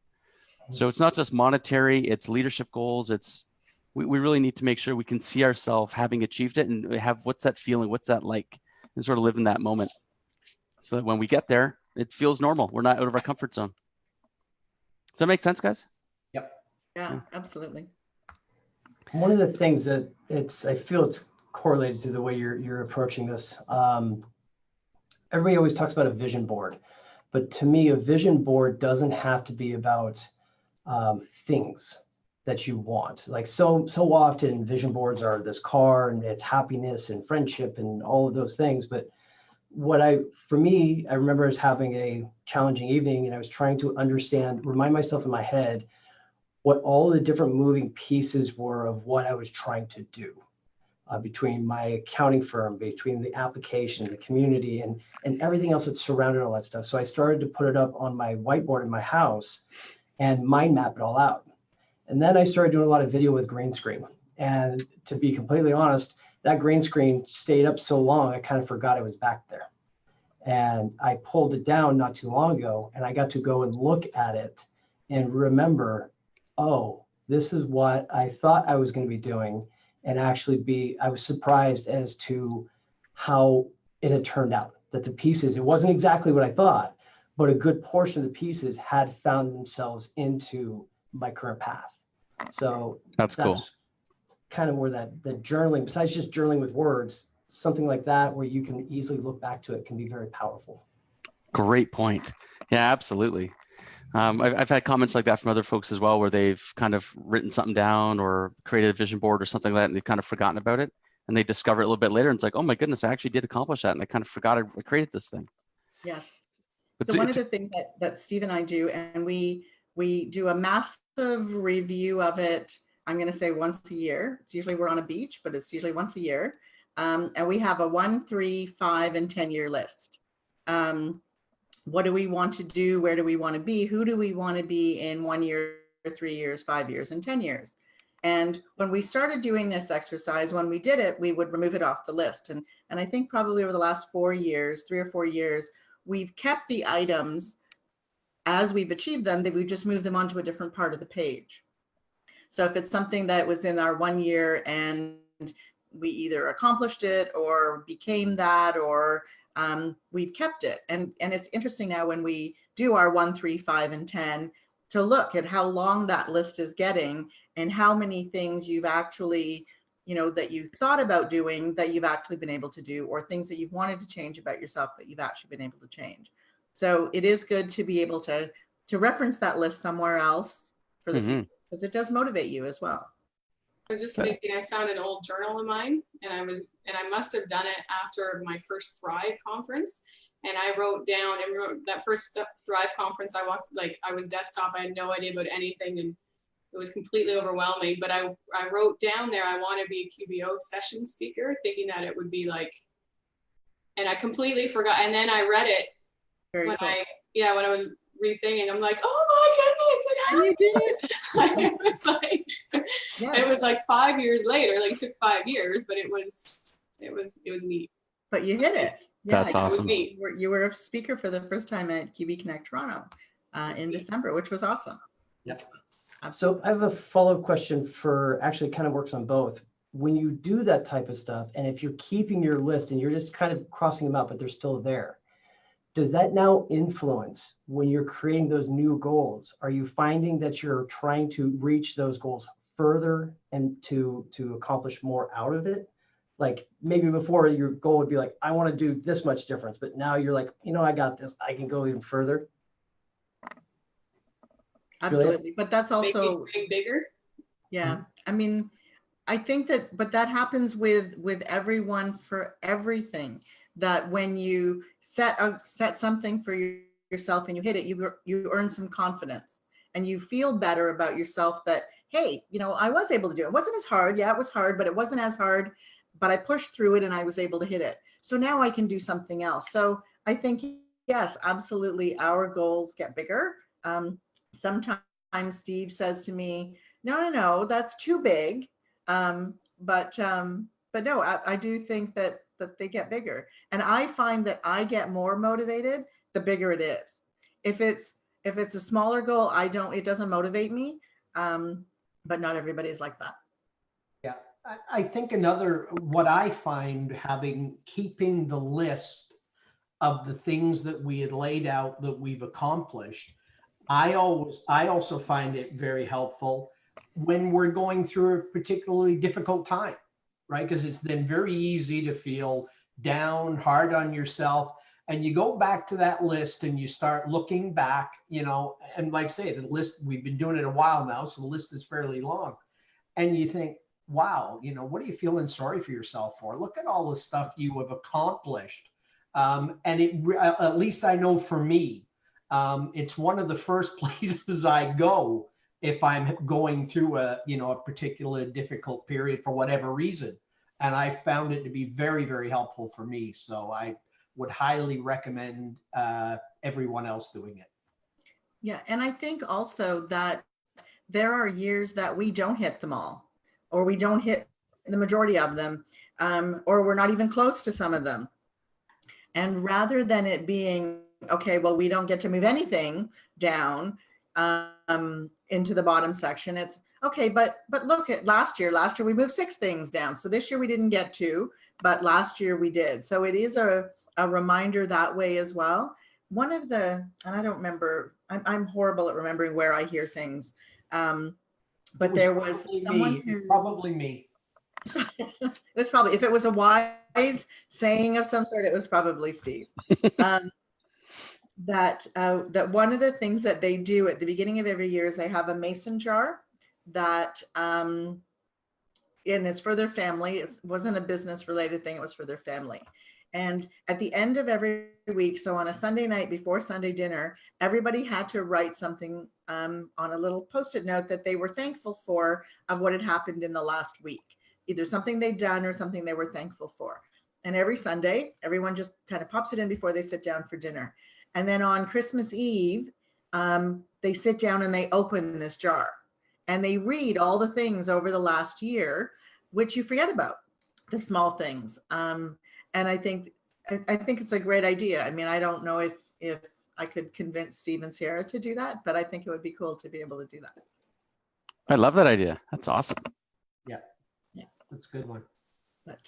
So it's not just monetary, it's leadership goals. We really need to make sure we can see ourselves having achieved it and have, what's that feeling? What's that like? And sort of live in that moment. So that when we get there, it feels normal. We're not out of our comfort zone. Does that make sense, guys? Yeah, absolutely. One of the things that I feel it's correlated to the way you're approaching this. Everybody always talks about a vision board, but to me, a vision board doesn't have to be about things that you want. Like so often vision boards are this car and it's happiness and friendship and all of those things. But for me, I remember I was having a challenging evening and I was trying to remind myself in my head what all the different moving pieces were of what I was trying to do between my accounting firm, between the application, the community, and everything else that surrounded all that stuff. So I started to put it up on my whiteboard in my house and mind map it all out. And then I started doing a lot of video with green screen. And to be completely honest, that green screen stayed up so long, I kind of forgot it was back there. And I pulled it down not too long ago, and I got to go and look at it and remember, oh, this is what I thought I was going to be doing. And actually I was surprised as to how it had turned out, that the pieces, it wasn't exactly what I thought, but a good portion of the pieces had found themselves into my current path. So that's cool. Kind of where the journaling, besides just journaling with words, something like that where you can easily look back to it can be very powerful. Great point. Yeah, absolutely. I've had comments like that from other folks as well, where they've kind of written something down or created a vision board or something like that, and they've kind of forgotten about it. And they discover it a little bit later, and it's like, oh my goodness, I actually did accomplish that, and I kind of forgot I created this thing. Yes. But So one of the things that Steve and I do, and we do a massive review of it, I'm going to say once a year. It's usually we're on a beach, but it's usually once a year. And we have a 1, 3, 5, and 10-year list. What do we want to do? Where do we want to be? Who do we want to be in 1 year, 3 years, 5 years, and 10 years? And when we started doing this exercise, when we did it, we would remove it off the list. And I think probably over the last 4 years, 3 or 4 years, we've kept the items as we've achieved them, that we just move them onto a different part of the page. So if it's something that was in our 1 year and we either accomplished it or became that, or we've kept it. And it's interesting now when we do our 1, 3, 5, and 10 to look at how long that list is getting and how many things you've actually, that you thought about doing that you've actually been able to do, or things that you've wanted to change about yourself that you've actually been able to change. So it is good to be able to reference that list somewhere else for the future, because it does motivate you as well. I was just thinking, I found an old journal of mine, and I must have done it after my first Thrive conference. And I wrote down, that first Thrive conference, I was desktop, I had no idea about anything, and it was completely overwhelming. But I wrote down there, I want to be a QBO session speaker, thinking that it would be and I completely forgot. And then I read it when I was rethinking. I'm like, oh my goodness, you did it. It was like 5 years later. It took 5 years, but it was neat. But you hit it. Yeah, that's awesome. You were a speaker for the first time at QB Connect Toronto in December, which was awesome. Yep. So I have a follow-up question for, actually kind of works on both. When you do that type of stuff, and if you're keeping your list and you're just kind of crossing them out, but they're still there, does that now influence when you're creating those new goals? Are you finding that you're trying to reach those goals further and to accomplish more out of it? Like maybe before your goal would be like, I want to do this much difference, but now you're like, I got this, I can go even further. Absolutely. Juliet? But that's also bigger. Yeah. Mm-hmm. I mean, I think but that happens with everyone for everything, that when you set something for yourself and you hit it, you earn some confidence and you feel better about yourself that, hey, I was able to do it. It wasn't as hard. Yeah, it was hard, but it wasn't as hard, but I pushed through it and I was able to hit it. So now I can do something else. So I think, yes, absolutely. Our goals get bigger. Sometimes Steve says to me, no, that's too big. but no, I do think that they get bigger, and I find that I get more motivated the bigger it is. If it's a smaller goal, it doesn't motivate me. But not everybody is like that. Yeah, I think what I find keeping the list of the things that we had laid out that we've accomplished, I also find it very helpful when we're going through a particularly difficult time, right? Because it's then very easy to feel down, hard on yourself. And you go back to that list and you start looking back, and like I say, the list, we've been doing it a while now, so the list is fairly long. And you think, wow, what are you feeling sorry for yourself for? Look at all the stuff you have accomplished. And at least I know for me, it's one of the first places I go if I'm going through a particular difficult period for whatever reason. And I found it to be very, very helpful for me. So I would highly recommend everyone else doing it. Yeah, and I think also that there are years that we don't hit them all, or we don't hit the majority of them, or we're not even close to some of them. And rather than it being, okay, well, we don't get to move anything down into the bottom section, it's okay, but look at last year we moved 6 things down. So this year we didn't get to, but last year we did. So it is a reminder that way as well. One of the, and I don't remember, I'm horrible at remembering where I hear things. But there was someone who probably me. It was probably, if it was a wise saying of some sort, it was probably Steve. That one of the things that they do at the beginning of every year is they have a mason jar that, and it's for their family. It wasn't a business related thing. It was for their family. And at the end of every week, so on a Sunday night before Sunday dinner, everybody had to write something on a little Post-it note that they were thankful for of what had happened in the last week, either something they'd done or something they were thankful for. And every Sunday, everyone just kind of pops it in before they sit down for dinner. And then on Christmas Eve, they sit down and they open this jar and they read all the things over the last year, which you forget about, the small things. And I think it's a great idea. I mean, I don't know if I could convince Steve and Sierra to do that, but I think it would be cool to be able to do that. I love that idea. That's awesome. Yeah, that's a good one. But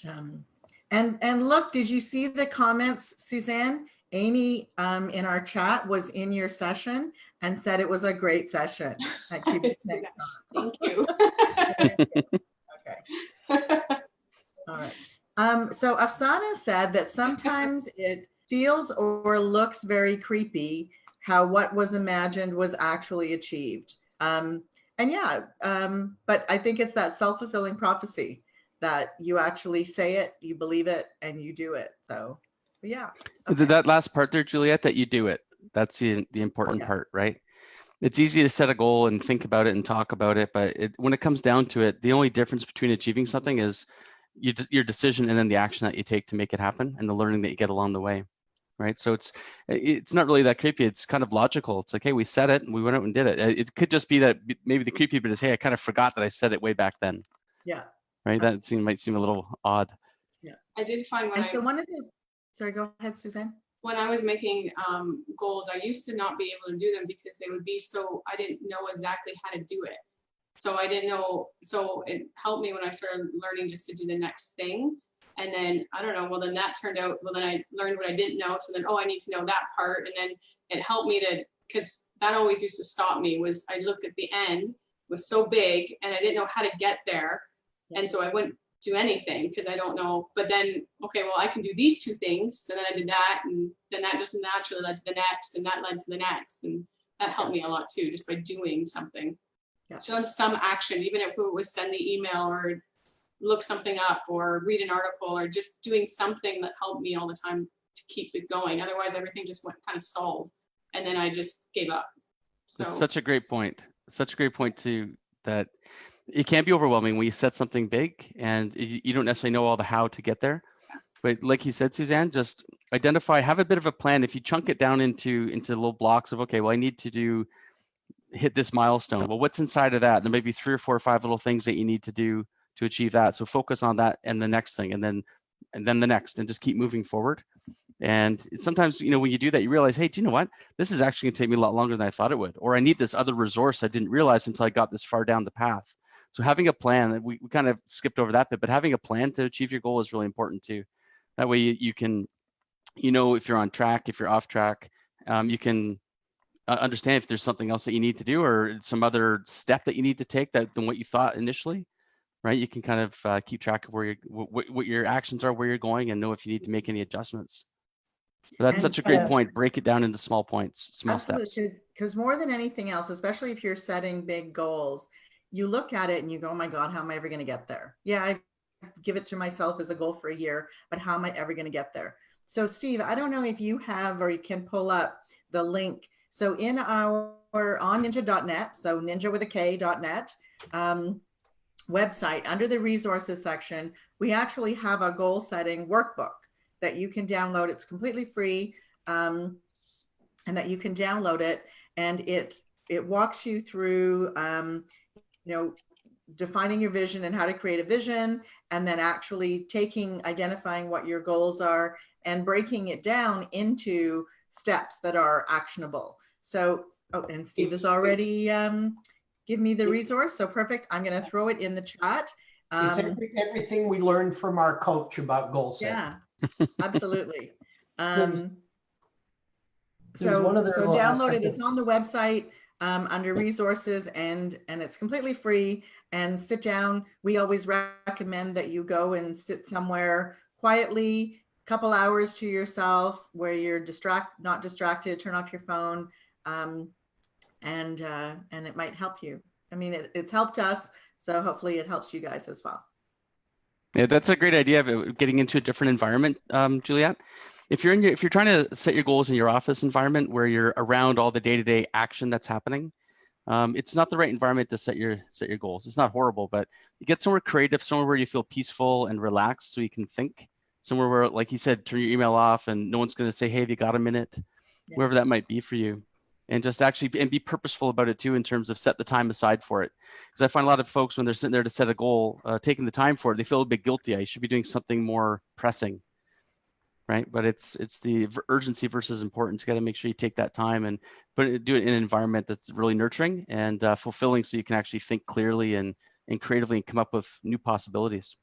and look, did you see the comments, Suzanne? Amy in our chat was in your session and said it was a great session. Thank you. Okay. All right. So Afsana said that sometimes it feels or looks very creepy how what was imagined was actually achieved. And yeah, but I think it's that self-fulfilling prophecy that you actually say it, you believe it, and you do it. So yeah. Okay. That last part there, Juliet, that you do it. That's the important part, right? It's easy to set a goal and think about it and talk about it, but when it comes down to it, the only difference between achieving something is your decision and then the action that you take to make it happen and the learning that you get along the way, right? So it's not really that creepy. It's kind of logical. It's like, hey, we said it and we went out and did it. It could just be that maybe the creepy bit is, hey, I kind of forgot that I said it way back then. Yeah. Right. That might seem a little odd. Yeah. I did find sorry, go ahead, Suzanne. When I was making goals, I used to not be able to do them because they would be I didn't know exactly how to do it. So I didn't know, so it helped me when I started learning just to do the next thing. And then, I don't know, well then that turned out, well then I learned what I didn't know. So then, I need to know that part. And then it helped me because that always used to stop me, was I looked at the end, it was so big and I didn't know how to get there. And so I wouldn't do anything because I don't know, but then, okay, well I can do these 2 things. So then I did that, and then that just naturally led to the next, and that led to the next. And that helped me a lot too, just by doing something. Yeah. Showing some action, even if it was send the email or look something up or read an article or just doing something that helped me all the time to keep it going. Otherwise everything just went kind of stalled and then I just gave up. So it's such a great point. Such a great point too, that it can be overwhelming when you set something big and you don't necessarily know all the how to get there. But like you said, Suzanne, just identify, have a bit of a plan. If you chunk it down into little blocks of, okay, well, I need to hit this milestone. Well, what's inside of that? There may be 3 or 4 or 5 little things that you need to do to achieve that. So focus on that and the next thing, and then the next, and just keep moving forward. And sometimes, you know, when you do that, you realize, hey, do you know what? This is actually gonna take me a lot longer than I thought it would, or I need this other resource I didn't realize until I got this far down the path. So having a plan, we kind of skipped over that bit, but having a plan to achieve your goal is really important too. That way you can, you know, if you're on track, if you're off track, you can understand if there's something else that you need to do or some other step that you need to take than what you thought initially, right? You can kind of keep track of where what your actions are, where you're going, and know if you need to make any adjustments. So that's such a great point. Break it down into small points, small steps. Because more than anything else, especially if you're setting big goals, you look at it and you go, oh my God, how am I ever going to get there? Yeah, I give it to myself as a goal for a year, but how am I ever going to get there? So Steve, I don't know if you have, or you can pull up the link. So in our, on ninja.net, so ninja with a K.net website, under the resources section, we actually have a goal setting workbook that you can download. It's completely free, and that you can download it, and it walks you through, you know, defining your vision and how to create a vision, and then actually identifying what your goals are and breaking it down into steps that are actionable. So, oh, and Steve has already given me the resource. So perfect. I'm going to throw it in the chat. It's everything we learned from our coach about goal setting. Yeah, absolutely. So download it. It's on the website under resources, and it's completely free. And sit down. We always recommend that you go and sit somewhere quietly, couple hours to yourself where you're not distracted, turn off your phone, and it might help you. I mean, it's helped us, so hopefully it helps you guys as well. Yeah, that's a great idea of getting into a different environment, Juliet. If you're trying to set your goals in your office environment where you're around all the day-to-day action that's happening, it's not the right environment to set your goals. It's not horrible, but you get somewhere creative, somewhere where you feel peaceful and relaxed so you can think. Somewhere where, like you said, turn your email off and no one's going to say, hey, have you got a minute? Yeah. Wherever that might be for you. And just actually be purposeful about it too, in terms of set the time aside for it. Because I find a lot of folks, when they're sitting there to set a goal, taking the time for it, they feel a bit guilty. I should be doing something more pressing, right? But it's the urgency versus importance. You got to make sure you take that time and do it in an environment that's really nurturing and fulfilling, so you can actually think clearly and creatively and come up with new possibilities.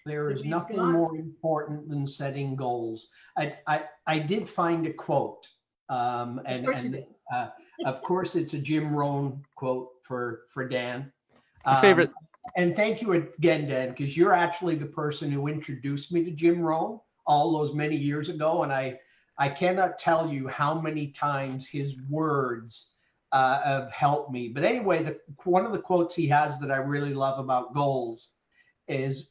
There is nothing more important than setting goals. I did find a quote, of course it's a Jim Rohn quote for Dan. My favorite. And thank you again, Dan, because you're actually the person who introduced me to Jim Rohn all those many years ago, and I cannot tell you how many times his words have helped me. But anyway, one of the quotes he has that I really love about goals is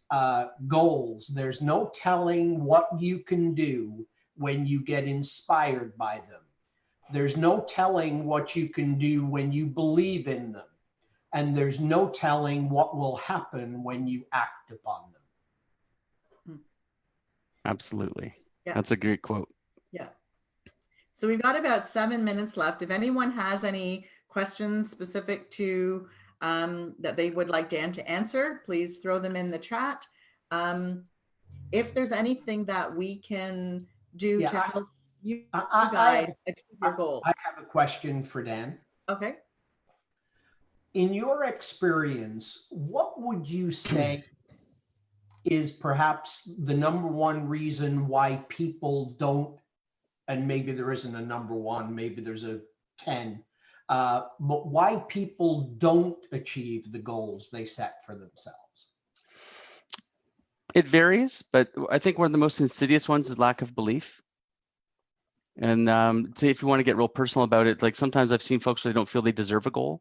goals. There's no telling what you can do when you get inspired by them. There's no telling what you can do when you believe in them. And there's no telling what will happen when you act upon them. Absolutely. Yeah. That's a great quote. Yeah. So we've got about 7 minutes left. If anyone has any questions specific to that they would like Dan to answer, please throw them in the chat. If there's anything that we can do to help you guys achieve your goal. I have a question for Dan. Okay. In your experience, what would you say is perhaps the number one reason why people don't, and maybe there isn't a number one, maybe there's a 10, but why people don't achieve the goals they set for themselves? It varies, but I think one of the most insidious ones is lack of belief. And say if you want to get real personal about it, like sometimes I've seen folks who don't feel they deserve a goal.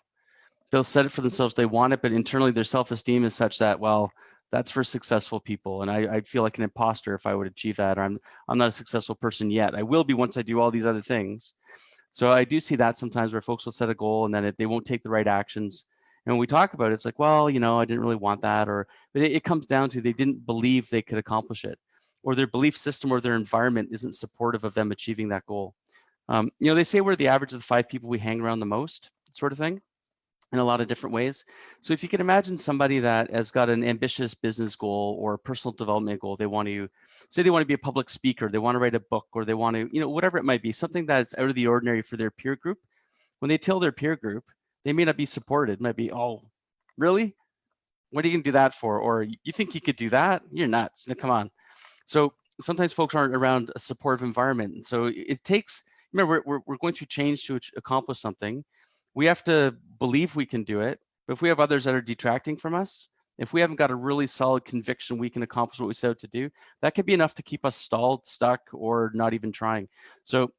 They'll set it for themselves, they want it, but internally their self-esteem is such that, well, that's for successful people, and I feel like an imposter if I would achieve that, or I'm not a successful person yet. I will be once I do all these other things. So I do see that sometimes where folks will set a goal and then they won't take the right actions. And when we talk about it, it's like, well, you know, I didn't really want that, but it comes down to they didn't believe they could accomplish it, or their belief system or their environment isn't supportive of them achieving that goal. You know, they say we're the average of the 5 people we hang around the most, sort of thing. in a lot of different ways. So if you can imagine somebody that has got an ambitious business goal or a personal development goal, they want to say they want to be a public speaker, they want to write a book, or they want to, whatever it might be, something that's out of the ordinary for their peer group. When they tell their peer group, they may not be supported. It might be, oh, really? What are you going to do that for? Or you think you could do that? You're nuts. Come on. So sometimes folks aren't around a supportive environment. And so it takes, remember, we're going through change to accomplish something. We have to believe we can do it. But if we have others that are detracting from us, if we haven't got a really solid conviction we can accomplish what we set out to do, that could be enough to keep us stalled, stuck, or not even trying. So,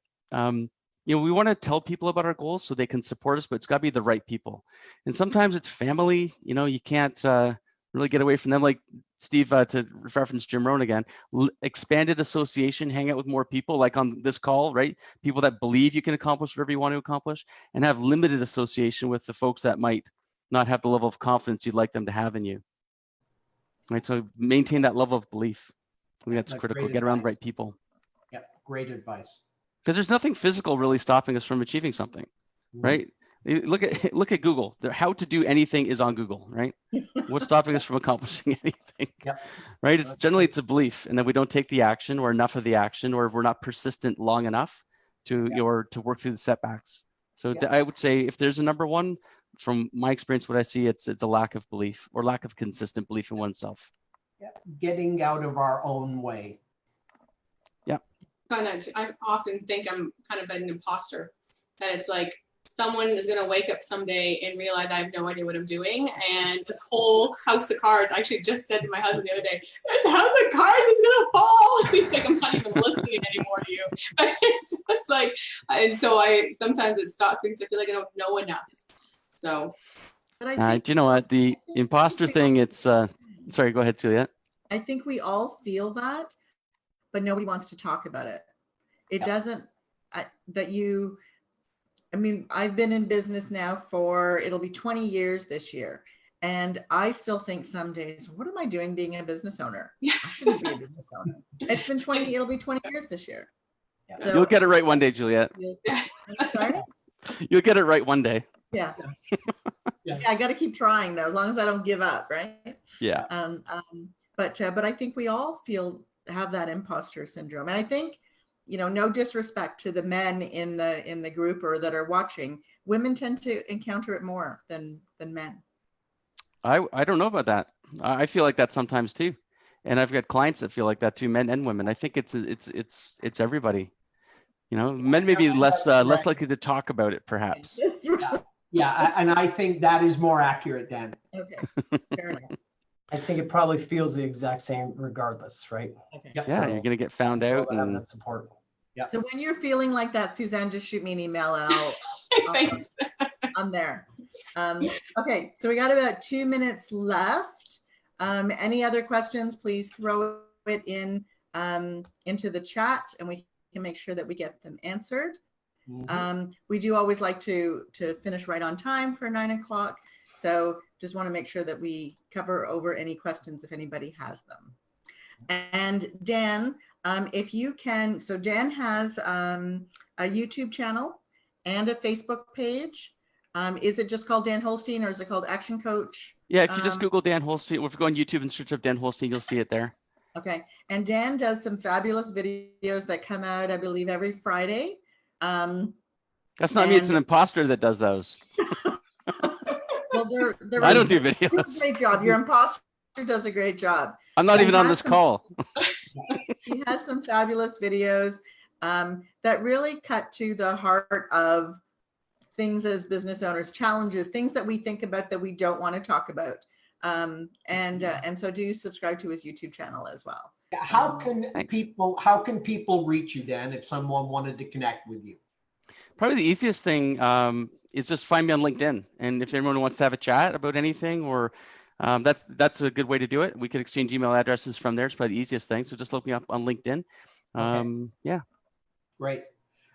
we want to tell people about our goals so they can support us, but it's got to be the right people. And sometimes it's family. You can't really get away from them. Like Steve, to reference Jim Rohn again, expanded association, hang out with more people, like on this call, right? People that believe you can accomplish whatever you want to accomplish, and have limited association with the folks that might not have the level of confidence you'd like them to have in you. Right, so maintain that level of belief. I think that's critical. Get around the right people. Yeah, great advice. Because there's nothing physical really stopping us from achieving something, right? Look at Google. How to do anything is on Google, right? What's stopping us from accomplishing anything? Yep. Right? It's generally a belief, and then we don't take the action or enough of the action, or we're not persistent long enough to to work through the setbacks. So I would say if there's a number one, from my experience, what I see, it's a lack of belief or lack of consistent belief in oneself. Yeah. Getting out of our own way. I often think I'm kind of an imposter, that it's like someone is going to wake up someday and realize I have no idea what I'm doing. And this whole house of cards, I actually just said to my husband the other day, this house of cards is going to fall. He's like, I'm not even listening anymore to you. But it's just like, and so sometimes it stops because I feel like I don't know enough. So. But I think, do you know what? The imposter thing, it's, sorry, go ahead, Juliet. I think we all feel that, but nobody wants to talk about it. It doesn't, I've been in business now it'll be 20 years this year. And I still think some days, what am I doing being a business owner? I shouldn't be a business owner. It'll be 20 years this year. Yeah. So, you'll get it right one day, Juliet. Sorry? You'll get it right one day. Yeah. I got to keep trying though, as long as I don't give up, right? Yeah. But I think we all have that imposter syndrome. And I think, no disrespect to the men in the group or that are watching, women tend to encounter it more than men. I don't know about that. I feel like that sometimes too. And I've got clients that feel like that too, men and women. I think it's everybody. Men may be less likely to talk about it, perhaps. Yeah, and I think that is more accurate, Dan. Okay, fair enough. I think it probably feels the exact same regardless, right? Okay. Yep. Yeah, you're gonna get found out. And that support. Yeah. So when you're feeling like that, Suzanne, just shoot me an email and I'm there. Okay, so we got about 2 minutes left. Any other questions, please throw it into the chat and we can make sure that we get them answered. Mm-hmm. We do always like to finish right on time for 9 o'clock. So just want to make sure that we cover over any questions if anybody has them. And Dan, if you can, so Dan has a YouTube channel and a Facebook page. Is it just called Dan Holstein or is it called Action Coach? Yeah, if you just Google Dan Holstein, if you go on YouTube and search up Dan Holstein, you'll see it there. Okay. And Dan does some fabulous videos that come out, I believe, every Friday. That's not me, it's an imposter that does those. Well, they're I don't do videos. You do a great job. Your imposter does a great job. I'm not even on this call. He has some fabulous videos that really cut to the heart of things as business owners, challenges, things that we think about that we don't want to talk about. And so do subscribe to his YouTube channel as well. How can people reach you, Dan, if someone wanted to connect with you? Probably the easiest thing is just find me on LinkedIn. And if anyone wants to have a chat about anything, or that's a good way to do it. We could exchange email addresses from there. It's probably the easiest thing. So just look me up on LinkedIn. Okay. Yeah. Great.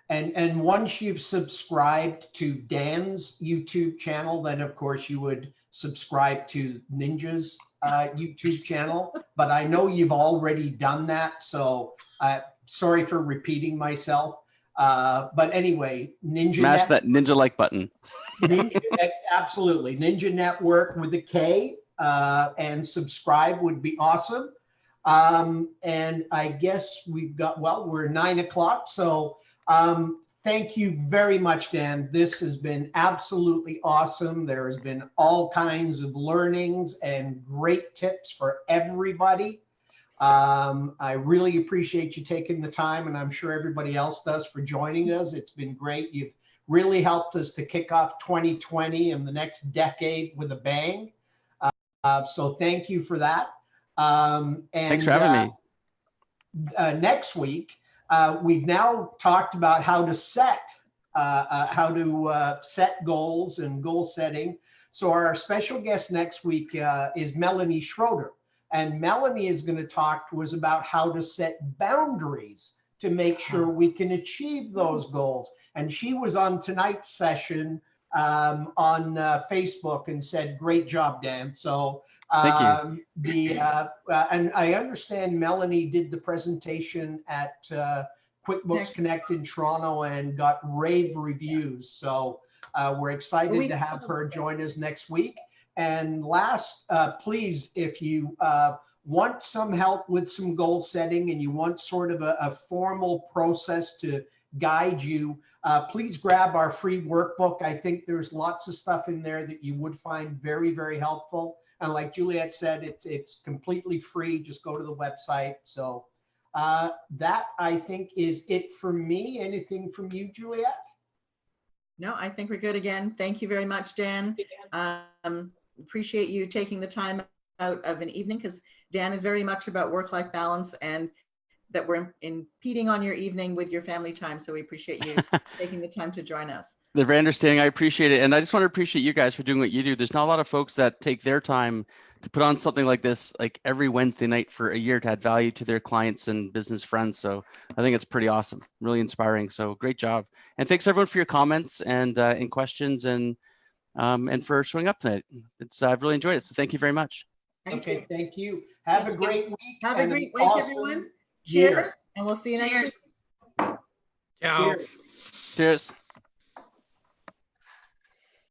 And once you've subscribed to Dan's YouTube channel, then of course you would subscribe to Kninja's YouTube channel. But I know you've already done that, so sorry for repeating myself. But anyway, Kninja. Smash that Ninja like button. Absolutely. Kninja Network with a K, and subscribe would be awesome. And I guess we've got, well, we're 9 o'clock. So thank you very much, Dan. This has been absolutely awesome. There has been all kinds of learnings and great tips for everybody. I really appreciate you taking the time, and I'm sure everybody else does, for joining us. It's been great. You've really helped us to kick off 2020 and the next decade with a bang. So thank you for that. And Thanks for having me. Next week, we've now talked about how to set goals and goal setting. So our special guest next week is Melanie Schroeder. And Melanie is going to talk to us about how to set boundaries to make sure we can achieve those goals. And she was on tonight's session on Facebook and said, "Great job, Dan." So thank you. And I understand Melanie did the presentation at QuickBooks Connect in Toronto and got rave reviews. So we're excited to have her join us next week. And last, please, if you want some help with some goal setting and you want sort of a formal process to guide you, please grab our free workbook. I think there's lots of stuff in there that you would find very, very helpful. And like Juliet said, it's completely free. Just go to the website. So that, I think, is it for me. Anything from you, Juliet? No, I think we're good again. Thank you very much, Dan. Appreciate you taking the time out of an evening, because Dan is very much about work-life balance, and that we're impeding on your evening with your family time. So we appreciate you taking the time to join us. They're very understanding. I appreciate it. And I just want to appreciate you guys for doing what you do. There's not a lot of folks that take their time to put on something like this, like every Wednesday night for a year, to add value to their clients and business friends. So I think it's pretty awesome, really inspiring. So great job. And thanks everyone for your comments and questions, and for showing up tonight. I've really enjoyed it. So thank you very much. Okay, thank you. Have a great week. Have a great week, everyone. Cheers, and we'll see you next week. Ciao. Cheers. Cheers.